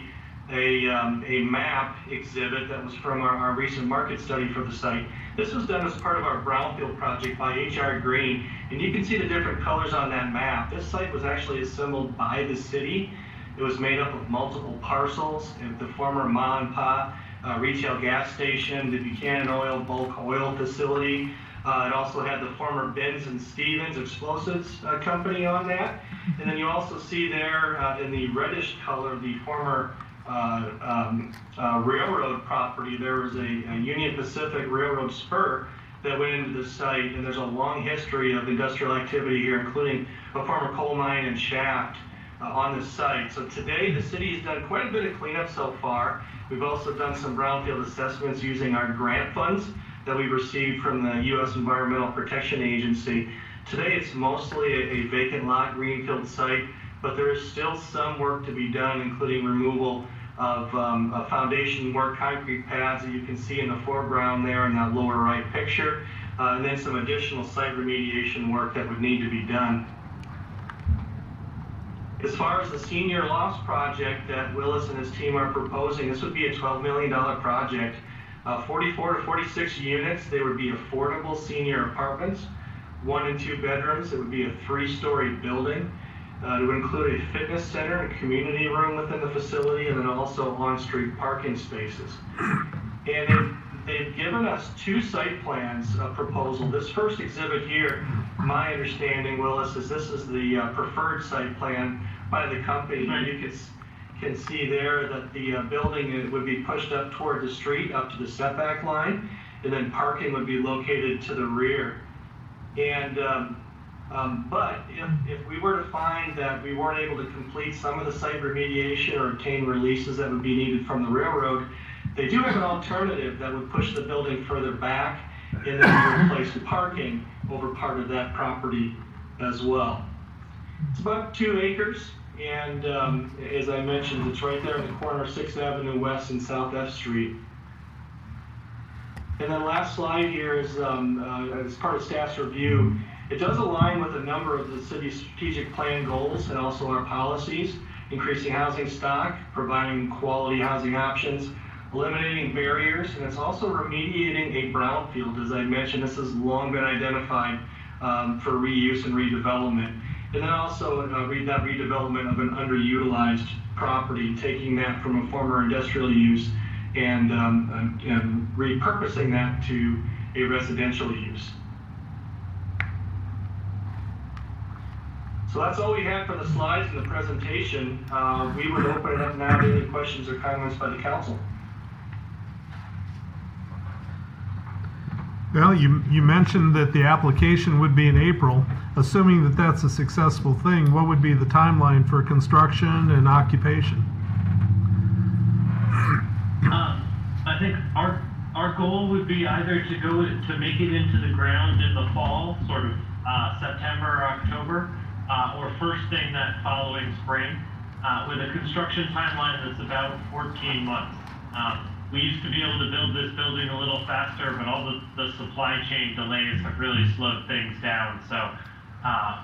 a map exhibit that was from our recent market study for the site. This was done as part of our brownfield project by H.R. Green, and you can see the different colors on that map. This site was actually assembled by the city. It was made up of multiple parcels, the former Ma and Pa retail gas station, the Buchanan Oil bulk oil facility. It also had the former Benz and Stevens explosives company on that. And then you also see there in the reddish color the former railroad property. There was a Union Pacific Railroad spur that went into the site, and there's a long history of industrial activity here, including a former coal mine and shaft on the site. So today the city has done quite a bit of cleanup so far. We've also done some brownfield assessments using our grant funds that we received from the U.S. Environmental Protection Agency. Today it's mostly a vacant lot greenfield site, but there is still some work to be done, including removal of foundation work, concrete pads that you can see in the foreground there in that lower right picture, and then some additional site remediation work that would need to be done. As far as the senior lofts project that Willis and his team are proposing, this would be a $12 million project. 44 to 46 units. They would be affordable senior apartments, 1 and 2 bedrooms. It would be a 3-story building. It would include a fitness center and community room within the facility, and then also on-street parking spaces. And they've given us 2 site plans proposal. This first exhibit here, my understanding, Willis, is this is the preferred site plan by the company. You can see there that the building would be pushed up toward the street, up to the setback line, and then parking would be located to the rear. And but if we were to find that we weren't able to complete some of the site remediation or obtain releases that would be needed from the railroad, they do have an alternative that would push the building further back and then replace the parking over part of that property as well. It's about 2 acres, and as I mentioned, it's right there in the corner of 6th Avenue West and South F Street. And then last slide here is as part of staff's review. It does align with a number of the city's strategic plan goals and also our policies, increasing housing stock, providing quality housing options, eliminating barriers, and it's also remediating a brownfield. As I mentioned, this has long been identified for reuse and redevelopment. And then also that redevelopment of an underutilized property, taking that from a former industrial use and repurposing that to a residential use. So that's all we had for the slides and the presentation. We would open it up now to any questions or comments by the council. Well, you mentioned that the application would be in April. Assuming that that's a successful thing, what would be the timeline for construction and occupation? I think our goal would be either to make it into the ground in the fall, sort of September or October, or first thing that following spring, with a construction timeline that's about 14 months. We used to be able to build this building a little faster, but all the supply chain delays have really slowed things down. So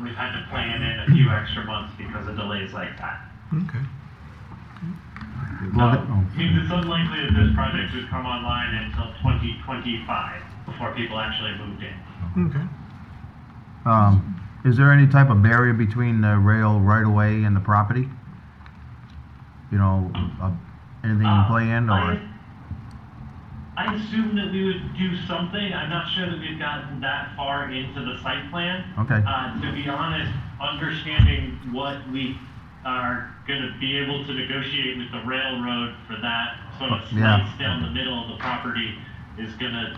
we've had to plan in a few extra months because of delays like that. Okay. So it means it's unlikely that this project would come online until 2025 before people actually moved in. Okay. Is there any type of barrier between the rail right-of-way and the property? You know, anything you play in, or? I assume that we would do something. I'm not sure that we've gotten that far into the site plan. Okay. To be honest, understanding what we are going to be able to negotiate with the railroad for that sort of slice down the middle of the property is going to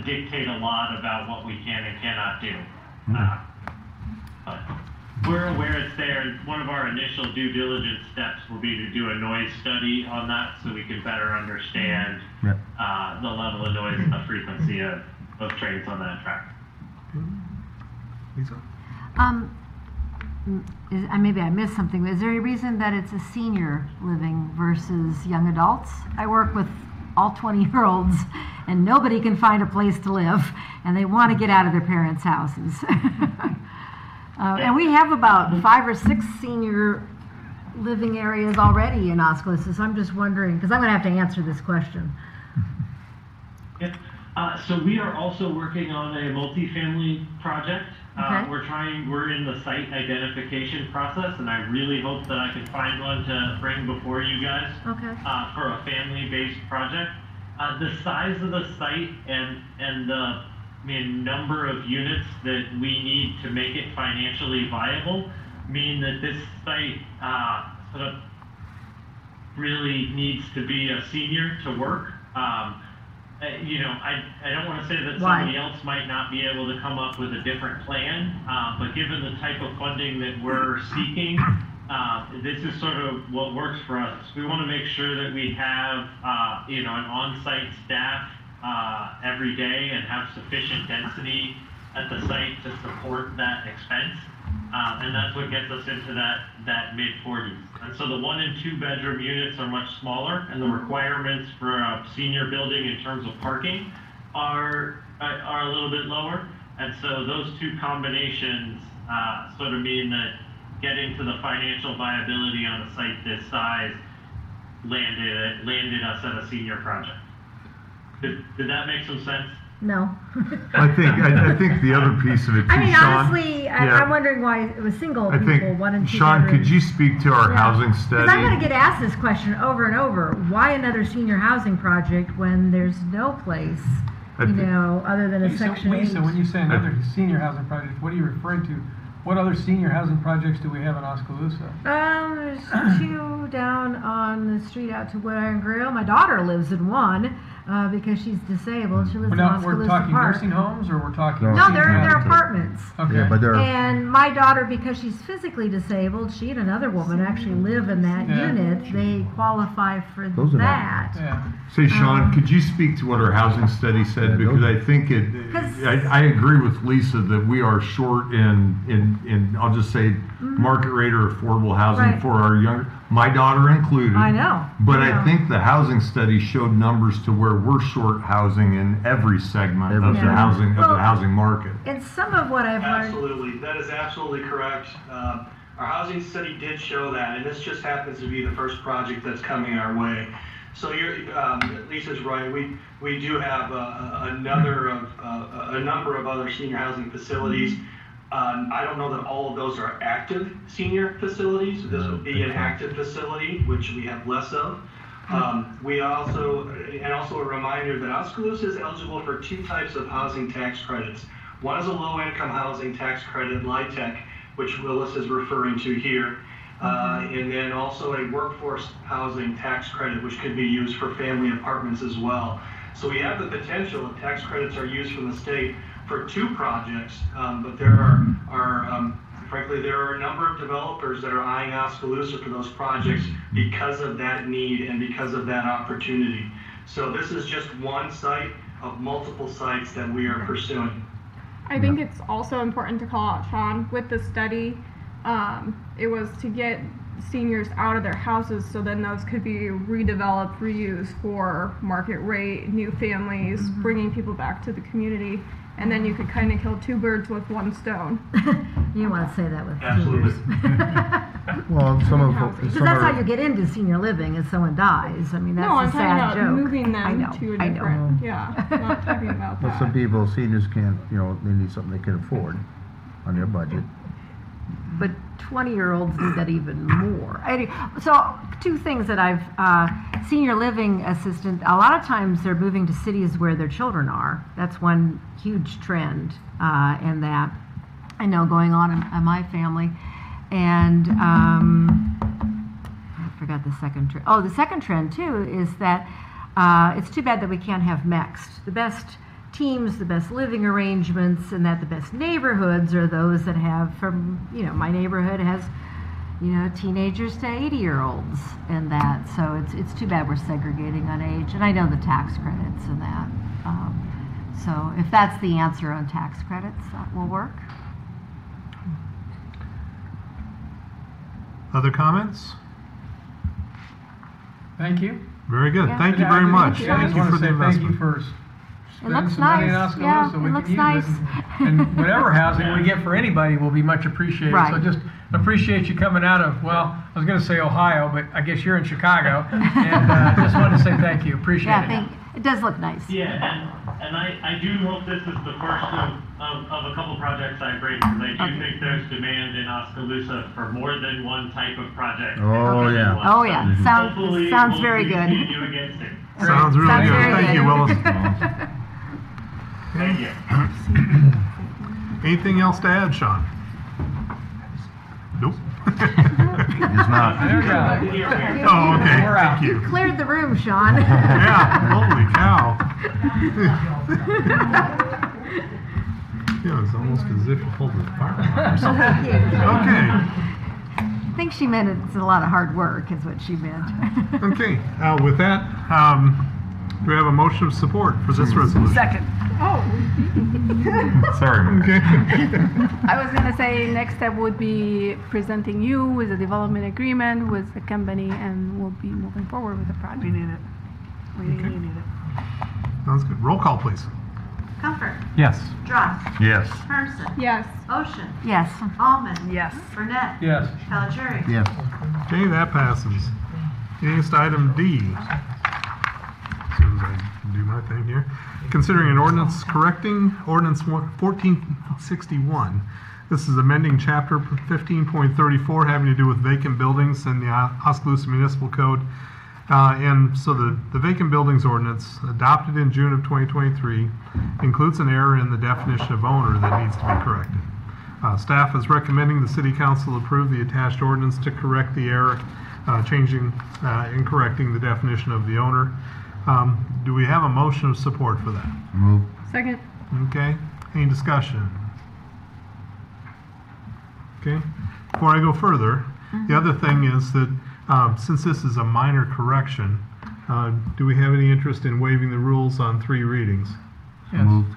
dictate a lot about what we can and cannot do. But we're aware it's there. One of our initial due diligence steps will be to do a noise study on that so we can better understand the level of noise and the frequency of trains on that track. Lisa? Maybe I missed something. Is there any reason that it's a senior living versus young adults? I work with all 20-year-olds, and nobody can find a place to live, and they want to get out of their parents' houses. And we have about 5 or 6 senior living areas already in Oskaloosa, so I'm just wondering, because I'm going to have to answer this question. Yep. So we are also working on a multifamily project. We're in the site identification process, and I really hope that I can find one to bring before you guys for a family-based project. The size of the site and the number of units that we need to make it financially viable mean that this site sort of really needs to be a senior to work. I don't want to say that somebody else might not be able to come up with a different plan, but given the type of funding that we're seeking, this is sort of what works for us. We want to make sure that we have, an on-site staff every day and have sufficient density at the site to support that expense. And that's what gets us into that mid-40s. And so the 1 and 2 bedroom units are much smaller, and the requirements for a senior building in terms of parking are a little bit lower. And so those two combinations sort of mean that getting to the financial viability on a site this size landed us at a senior project. Did that make some sense? No. I think the other piece of it too, Sean. Honestly, I'm wondering why it was single I people, think, 1 and 2 Sean, bedrooms. could you speak to our housing study? Because I'm going to get asked this question over and over. Why another senior housing project when there's no place, other than a Section 8? Lisa, when you say another senior housing project, what are you referring to? What other senior housing projects do we have in Oskaloosa? There's two down on the street out to Wood Iron Grill. My daughter lives in one because she's disabled. She lives in Oskaloosa We're talking Park. nursing homes, or we're talking? No, they're apartments. Okay. Yeah, but they're, And my daughter, because she's physically disabled, she and another woman actually live in that unit. They qualify for Those are that. Say, Sean, could you speak to what our housing study said? Because I think I agree with Lisa that we are short in I'll just say market rate or affordable housing for our younger, my daughter included. I know. But I think the housing study showed numbers to where we're short housing in every segment of the housing market. And some of what I've learned. Absolutely, that is absolutely correct. Our housing study did show that, and this just happens to be the first project that's coming our way. So Lisa's right. We do have a number of other senior housing facilities. I don't know that all of those are active senior facilities. This would be an active facility, which we have less of. We also a reminder that Oskaloosa is eligible for two types of housing tax credits. One is a low-income housing tax credit, LIHTC, which Willis is referring to here. And then also a workforce housing tax credit, which could be used for family apartments as well. So we have the potential if tax credits are used from the state for two projects, but there are frankly, there are a number of developers that are eyeing Oskaloosa for those projects because of that need and because of that opportunity. So this is just one site of multiple sites that we are pursuing. I think it's also important to call out, Sean, with the study, it was to get seniors out of their houses so then those could be redeveloped, reused for market rate, new families, bringing people back to the community, and then you could kind of kill two birds with one stone. You want to say that with Absolutely. well, because that's how you get into senior living is someone dies. I mean, that's no, I'm a talking sad about joke. moving them I know, to a I different, know. yeah, not talking about Well, that. some people, seniors can't, they need something they can afford on their budget. But 20-year-olds need that even more. So two things that I've, senior living assistant, a lot of times they're moving to cities where their children are. That's one huge trend in that I know going on in my family. And I forgot the second trend. Oh, the second trend too is that it's too bad that we can't have mixed. The best teams, the best living arrangements, and that the best neighborhoods are those that have my neighborhood has, teenagers to 80-year-olds and that. So it's too bad we're segregating on age. And I know the tax credits and that. So if that's the answer on tax credits, that will work. Other comments? Thank you. Very good. Yeah. Thank you very much. I Thank just you want for to the say thank you investment. for spending looks some money in nice. Oskaloosa. Yeah, We it can looks use nice. And whatever housing we get for anybody will be much appreciated. Right. So just appreciate you coming out of, well, I was going to say Ohio, but I guess you're in Chicago. And just wanted to say thank you. Appreciate it. It does look nice. Yeah, and I do hope this is the first of a couple projects I bring, because I do think there's demand in Oskaloosa for more than one type of project. Oh, yeah. Oh, yeah. Hopefully Sounds we'll very good. continue against it. Sounds really Sounds good. very Thank good. you, Willis. Thank you. Anything else to add, Sean? Nope. It's not. Oh, okay. Thank you. Cleared the room, Sean. Yeah, holy cow. Yeah, it's almost as if you pulled the fire alarm or something. Okay. I think she meant it's a lot of hard work, is what she meant. Okay. With that, do we have a motion of support for this resolution? Second. Oh. Sorry. Okay. I was going to say next step would be presenting you with a development agreement with the company, and we'll be moving forward with the project. We need it. We really need it. Sounds good. Roll call, please. Comfort. Yes. Dross. Yes. Hermson. Yes. Ocean. Yes. Allman. Yes. Burnett. Yes. Caligiuri. Yes. Okay, that passes. Next item D. As soon as I do my thing here. Considering an ordinance correcting ordinance 1461. This is amending chapter 15.34 having to do with vacant buildings in the Oskaloosa Municipal Code. And so the vacant buildings ordinance adopted in June of 2023 includes an error in the definition of owner that needs to be corrected. Staff is recommending the City Council approve the attached ordinance to correct the error, changing and correcting the definition of the owner. Do we have a motion of support for that? Move. Second. Okay, any discussion? Okay, before I go further, the other thing is that since this is a minor correction, do we have any interest in waiving the rules on 3 readings? Yes. Moved.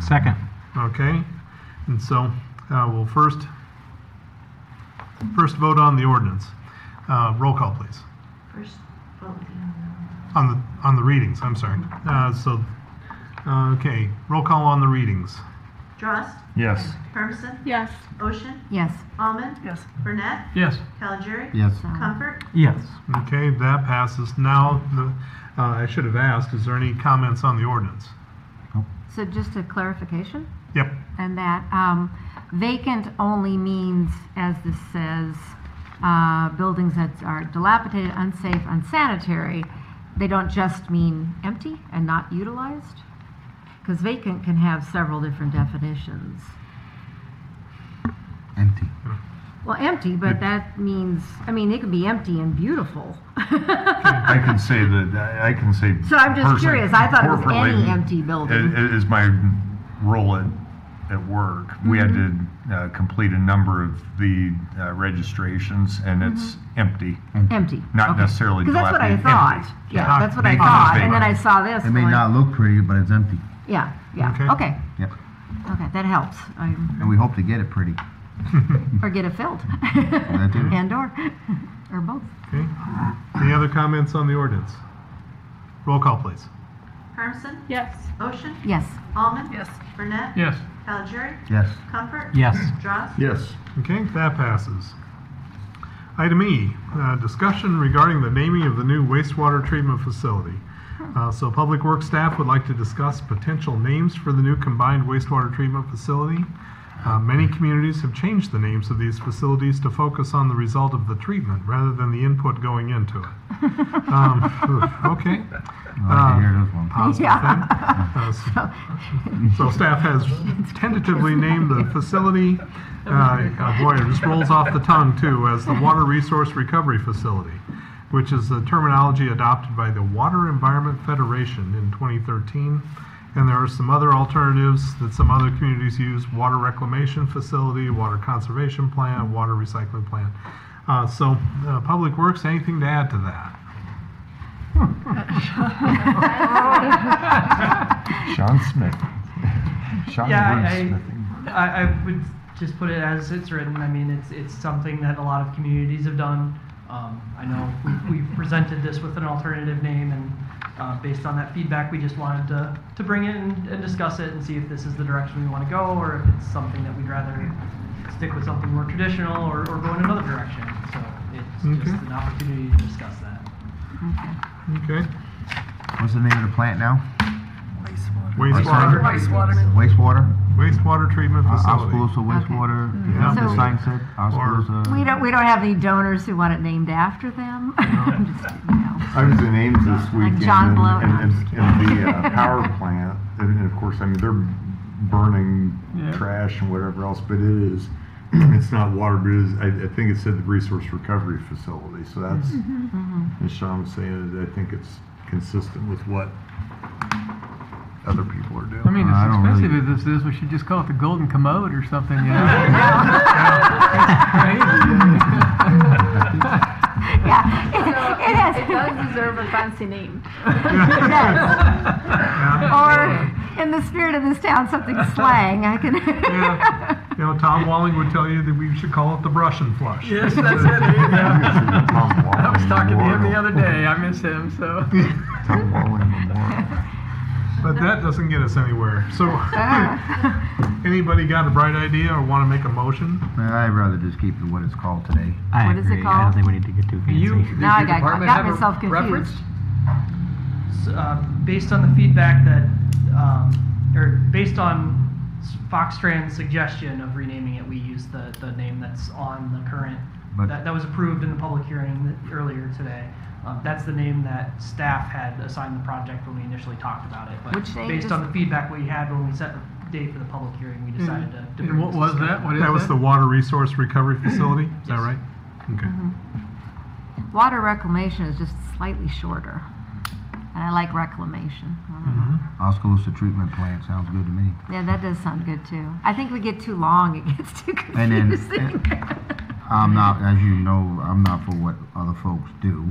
Second. Okay, and so we'll first vote on the ordinance. Roll call, please. First vote On the readings, I'm sorry. Okay, roll call on the readings. Drost, Yes. Hermson, Yes. Ocean, Yes. Almond, Yes. Burnett, Yes. Caligari, Yes. Comfort. Yes. Okay, that passes. Now, I should have asked, is there any comments on the ordinance? So just a clarification? Yep. And that vacant only means, as this says, buildings that are dilapidated, unsafe, unsanitary. They don't just mean empty and not utilized? Because vacant can have several different definitions. Empty. Well, empty, but that means, I mean, it can be empty and beautiful. I can say that, I can say. So I'm just personally, curious, I thought it was corporately, any empty building. It is my role at work. We had to complete a number of the registrations, and it's empty. Empty. Not Okay. necessarily Because that's what I dilapidated, thought. empty. Yeah, that's what I Vacant is thought. And vacant. then I saw this. It may going, not look pretty, but it's empty. Yeah, yeah. Okay. Okay. Yep. Okay, that helps. And we hope to get it pretty. Or get it filled. That too. And or both. Okay. Any other comments on the ordinance? Roll call, please. Hermson, Yes. Ocean, Yes. Almond, Yes. Burnett, Yes. Caligari, Yes. Comfort. Yes. Drost. Yes. Okay, that passes. Item E, discussion regarding the naming of the new wastewater treatment facility. So Public Works staff would like to discuss potential names for the new combined wastewater treatment facility. Many communities have changed the names of these facilities to focus on the result of the treatment rather than the input going into it. Okay. I like to hear those ones. Positive Yeah. thing. So staff has tentatively named the facility, boy, it just rolls off the tongue too, as the Water Resource Recovery Facility, which is the terminology adopted by the Water Environment Federation in 2013. And there are some other alternatives that some other communities use: water reclamation facility, water conservation plant, water recycling plant. So Public Works, anything to add to that? Sean Smith. Sean Yeah, I would just put it as it's written. I mean, it's something that a lot of communities have done. I know we've presented this with an alternative name, and based on that feedback, we just wanted to bring it and discuss it and see if this is the direction we want to go, or if it's something that we'd rather stick with something more traditional or go in another direction. So it's just an opportunity to discuss that. Okay. What's the name of the plant now? Wastewater. Wastewater? Wastewater treatment facility. Oskaloosa wastewater. Yeah. The So- sign said Oskaloosa. We don't have any donors who want it named after them. Just, I was in Ames this weekend, John Blow. and the power plant, and of course, I mean, they're burning trash and whatever else, but it is, it's not water, but it is, I think it said the resource recovery facility, so that's, as Sean was saying, I think it's consistent with what other people are doing. I mean, I as don't expensive really- as this is, we should just call it the Golden Commode or something, you know? It has. It does deserve a fancy name. It does. Or, in the spirit of this town, something slang. I can. Yeah. You know, Tom Walling would tell you that we should call it the brush and flush. Yes, that's it. There you go. I was talking to him the other day. I miss him, so. But that doesn't get us anywhere. So, anybody got a bright idea or want to make a motion? I'd rather just keep it what it's called today. I What is it agree. I called? don't think we need to get too fancy. Now I Does your department got have a myself confused. reference? Based on the feedback that, or based on Foxtrand's suggestion of renaming it, we used the name that's on the current, that was approved in the public hearing earlier today. That's the name that staff had assigned the project when we initially talked about it. But Which name based is- on the feedback we had when we set date for the public hearing, we decided to. And bring what this was to that? schedule. What is That was that? the water resource recovery facility, is that Yes. right? Okay. Water reclamation is just slightly shorter. And I like reclamation. I don't know. Oskaloosa treatment plant sounds good to me. Yeah, that does sound good too. I think we get too long, it gets too And then, confusing. I'm not, as you know, I'm not for what other folks do.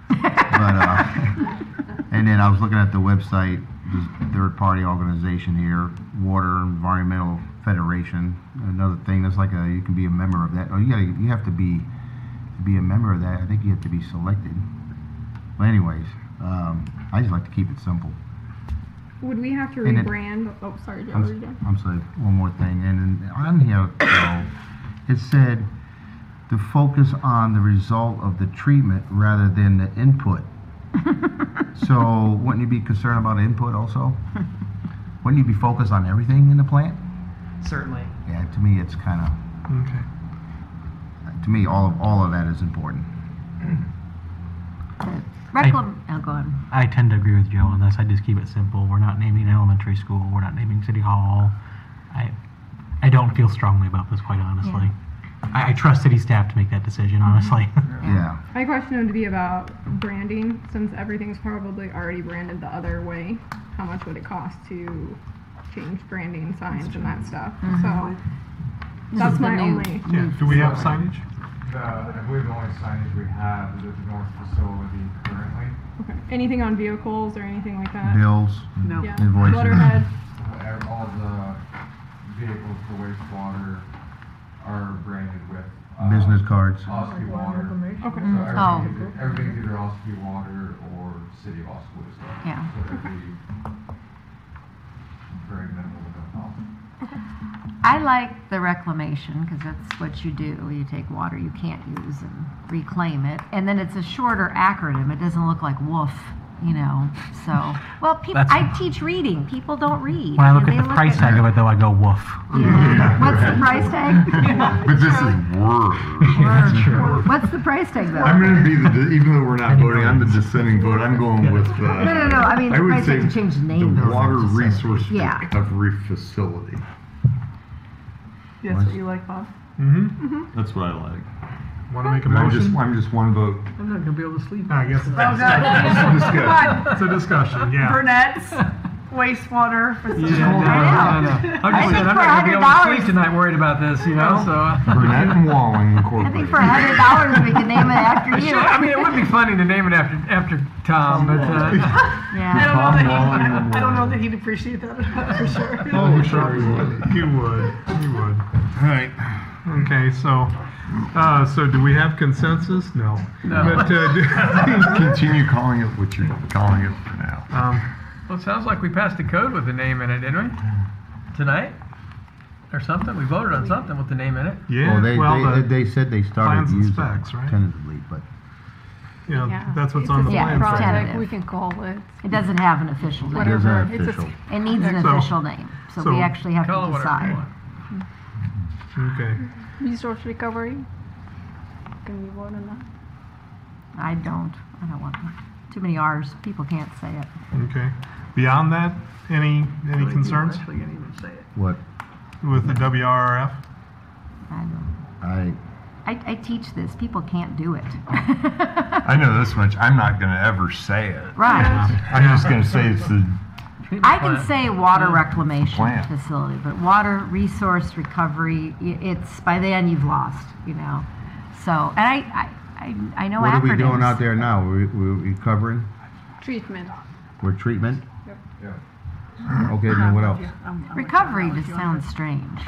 But, and then I was looking at the website, this third-party organization here, Water Environmental Federation. Another thing, that's like you can be a member of that. Oh, you have to be a member of that. I think you have to be selected. But anyways, I just like to keep it simple. Would we have to And it- rebrand? Oh, sorry, Joe. were you done? I'm sorry, one more thing. And then on here, it said to focus on the result of the treatment rather than the input. So wouldn't you be concerned about input also? Wouldn't you be focused on everything in the plant? Certainly. Yeah, to me, it's kind of, Okay. to me, all of that is important. Oh, go ahead. I tend to agree with Joe on this. I just keep it simple. We're not naming an elementary school. We're not naming City Hall. I don't feel strongly about this, quite honestly. I trust city staff to make that decision, honestly. Yeah. My question would be about branding, since everything's probably already branded the other way. How much would it cost to change branding, signs, and that stuff? So that's my only. Yeah, do we have signage? I believe the only signage we have is at the north facility currently. Okay. Anything on vehicles or anything like that? Bills, Yeah. invoices. Letterhead. All the vehicles for wastewater are branded with Business cards. Oski Water. Okay. So everything's either Oski Water or City of Oskaloosa. Yeah. So there'd be very minimal to no cost. I like the reclamation because that's what you do. You take water you can't use and reclaim it. And then it's a shorter acronym. It doesn't look like woof, you know. So, well, I teach reading. People don't read. When I look They at the price tag of it, though, I go woof. Yeah. What's the price tag? But this is word. What's the price tag though? I'm going to be even though we're not voting, I'm the dissenting vote. I'm going with No. I mean, the would price say tag to change the name. the though, Water is what you said. Resource Yeah. Recovery Facility. That's what you like, Bob? That's what I like. Want to make a And motion? I'm just one vote. I'm not gonna be able to sleep. I guess it's Oh, God. it's a discussion, yeah. Burnett's wastewater facility. Yeah, no. I'm just saying, I'm not gonna be able to sleep tonight worried about this, you know, so. Burnett and Walling I Incorporated. think for $100 we can name it after you. I mean, it would be funny to name it after Tom, but, Yeah. I don't know that he'd appreciate that for sure. Oh, sure he would. He would. All right. Okay, so do we have consensus? No. No. But, Continue calling it what you're calling it for now. Well, it sounds like we passed a code with the name in it, didn't we? Tonight? Or something? We voted on something with the name in it. Yeah, They said they started plans and using specs, it right? tentatively, but that's what's on the Yeah, plan. it's tentative. We can call it. It doesn't have an official name. Whatever. It doesn't have It's official. It needs an So- official name, so we so actually have call to it whatever you decide. want. Okay. Resource recovery. Can we vote on that? I don't want too many R's. People can't say it. Okay. Beyond that, any concerns Actually, can't even say it. what? with the WRF? I teach this. People can't do it. I know this much. I'm not going to ever say it. Right. I'm just going to say it's the I can say water reclamation Plant. facility, but water resource recovery, it's by then you've lost, you know. So, and I know What are we doing acronyms. out there now? We're recovering? Treatment. We're treatment? Yeah. Okay, then what else? Recovery just sounds strange.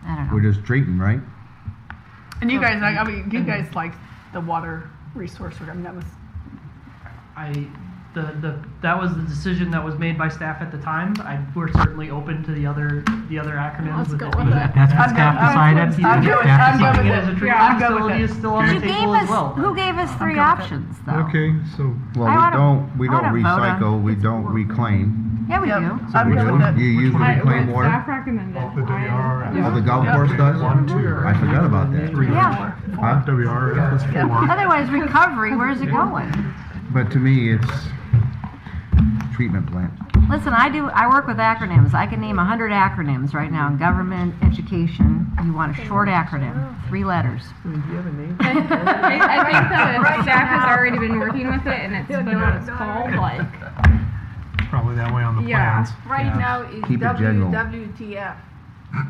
I don't know. We're just treating, right? And you guys, I mean, you guys like the water resource. I mean, that was. That was the decision that was made by staff at the time. We're certainly open to the other acronyms. Let's with go it with being- that. That's what staff decided. I'm good with Staff that. Keeping it decided. as a Yeah, I'm treatment good with facility it. is still on the Who gave table us, as well. who gave us three good with it. options, though? Okay, so Well, I we don't wanna vote on- recycle, we don't reclaim. Yeah, we Yep. do. I'm We good do? with that. You use the reclaimed water? Staff recommended. the WRF. Oh, the golf course does? One, two. I forgot about that. Yeah. Huh? WRF is four. Otherwise, recovery, where's it going? But to me, it's treatment plant. Listen, I work with acronyms. I can name 100 acronyms right now in government, education. You want a short acronym, 3 letters. Do you have a name? I think the staff has already been working with it, and it's been what it's called, like. Probably that way on the Yeah. plans. Right now it's Keep it general. WTF.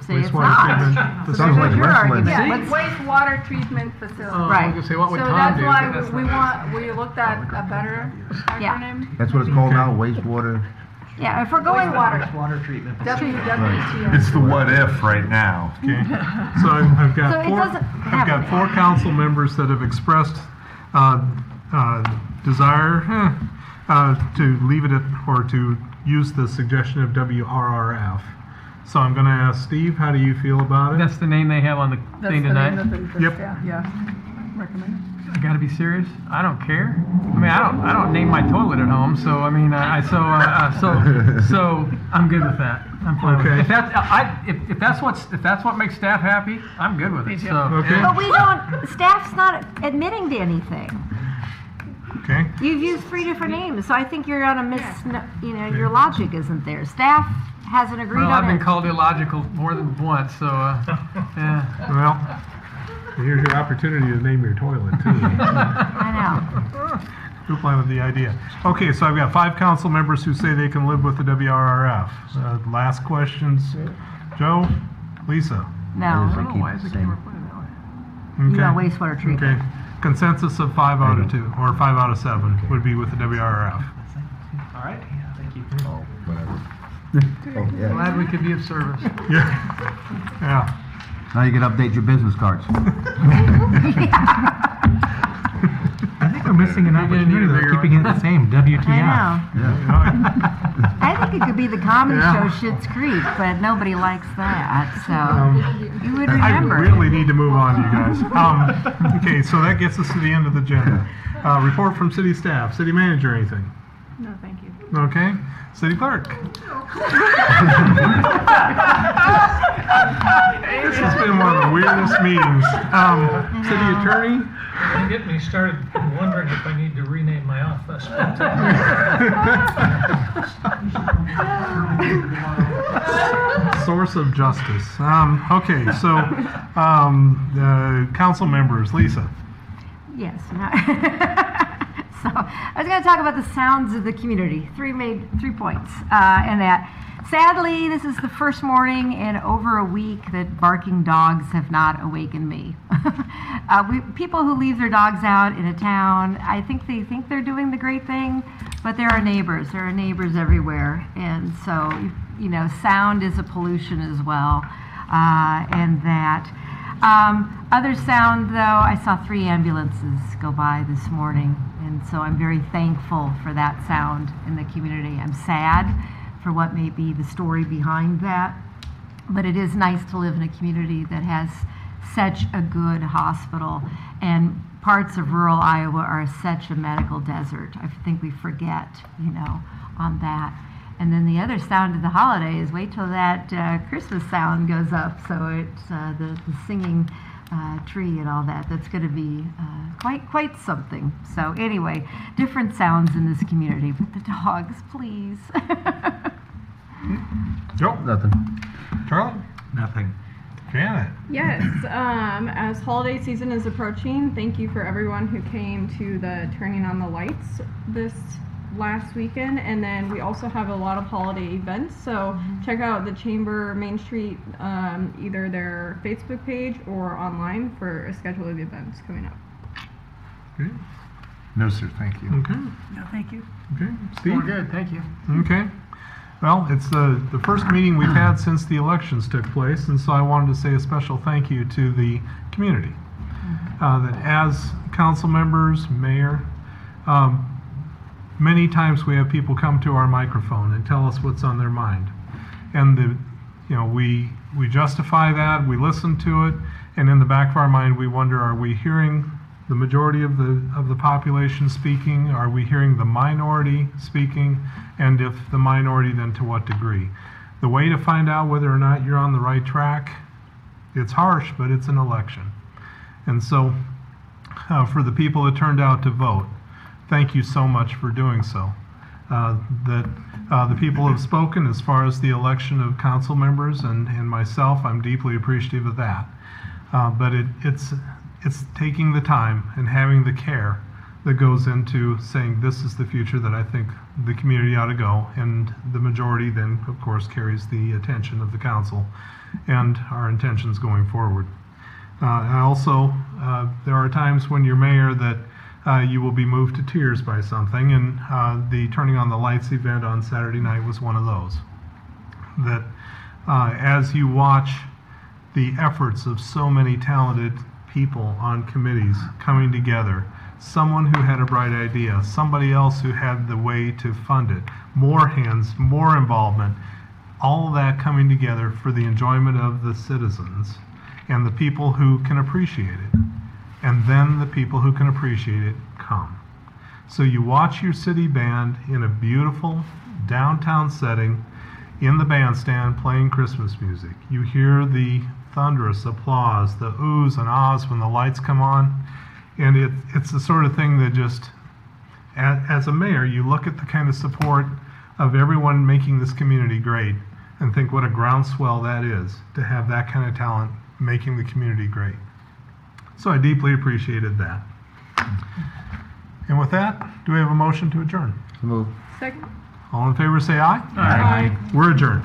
See, it's Wastewater not. treatment So facility. there's your argument. Yeah, Let's- wastewater treatment facility. I was Right. gonna say, what would So Tom that's do? why But that's we not- we looked at a better acronym. That's what it's called now, wastewater. Yeah, if we're going Wastewater treatment. WWTF. It's the what if right now. Okay, so I've So got it doesn't I've have got an 4 council members that have expressed desire to leave it at, or to use the suggestion of WRRF. So I'm going to ask Steve, how do you feel about it? That's the name they have on the That's thing the tonight. name of the, Yep. yeah, recommend it. I gotta be serious. I don't care. I mean, I don't name my toilet at home, so I mean, so I'm good with that. I'm fine with Okay. it. If that's what makes staff happy, I'm good with it. So Okay. But we don't, staff's not admitting to anything. Okay. You've used 3 different names, so I think you're on a your logic isn't there. Staff hasn't agreed well, on I've been it. called illogical more than once, so yeah. Well, here's your opportunity to name your toilet, too. I know. Who planted the idea? Okay, so I've got 5 council members who say they can live with the WRRF. Last questions. Joe? Lisa? No. They keep Why it is the the same. camera pointed that way? You Okay. know, wastewater treatment. Okay. Consensus of 5 out of 2, or 5 out of 7 would be with the WRF. All right, thank you. Oh, whatever. Oh, yeah. Glad we could be of service. Yeah. Yeah. Now you can update your business cards. I think we're missing an opportunity though, keeping it the same, WTF. I know. Yeah. I think it could be the comedy Yeah. show Schitt's Creek, but nobody likes that, so you would I remember. really need to move on, you guys. Okay, so that gets us to the end of the agenda. Report from city staff. City manager, anything? No, thank you. Okay. City clerk. This has been one of the weirdest meetings. City attorney. Don't get me started wondering if I need to rename my office. Source of justice. Okay, so council members, Lisa. Yes. So I was going to talk about the sounds of the community. 3 points, and that sadly this is the first morning in over a week that barking dogs have not awakened me. People who leave their dogs out in a town, I think they think they're doing the great thing, but there are neighbors. There are neighbors everywhere, and so you know, sound is a pollution as well, and that. Other sound, though, I saw 3 ambulances go by this morning, and so I'm very thankful for that sound in the community. I'm sad for what may be the story behind that, but it is nice to live in a community that has such a good hospital, and parts of rural Iowa are such a medical desert. I think we forget, you know, on that. And then the other sound of the holidays, wait till that Christmas sound goes up. So it's the singing tree and all that. That's going to be quite something. So anyway, different sounds in this community. But the dogs, please. Joe? Nothing. Charlie? Nothing. Janet? Yes, as holiday season is approaching, thank you for everyone who came to the Turning on the Lights this last weekend, and then we also have a lot of holiday events, so check out the Chamber Main Street, either their Facebook page or online for a schedule of events coming up. Okay. No, sir, thank you. Okay. No, thank you. Okay. Steve? We're good, thank you. Okay. Well, it's the first meeting we've had since the elections took place, and so I wanted to say a special thank you to the community. That as council members, mayor, many times we have people come to our microphone and tell us what's on their mind. And we justify that, we listen to it, and in the back of our mind we wonder, are we hearing the majority of the population speaking? Are we hearing the minority speaking? And if the minority, then to what degree? The way to find out whether or not you're on the right track, it's harsh, but it's an election. And so for the people that turned out to vote, thank you so much for doing so. that the people have spoken as far as the election of council members and myself. I'm deeply appreciative of that. But it's taking the time and having the care that goes into saying this is the future that I think the community ought to go, and the majority then, of course, carries the attention of the council and our intentions going forward. I also, there are times when you're mayor that you will be moved to tears by something, and the turning on the lights event on Saturday night was one of those. That as you watch the efforts of so many talented people on committees coming together, someone who had a bright idea, somebody else who had the way to fund it, more hands, more involvement, all of that coming together for the enjoyment of the citizens and the people who can appreciate it. And then the people who can appreciate it come. So you watch your city band in a beautiful downtown setting in the bandstand playing Christmas music. You hear the thunderous applause, the oohs and ahs when the lights come on. And it's the sort of thing that just, as a mayor, you look at the kind of support of everyone making this community great and think what a groundswell that is to have that kind of talent making the community great. So I deeply appreciated that. And with that, do we have a motion to adjourn? Move. Second. All in favor say aye. Aye. We're adjourned.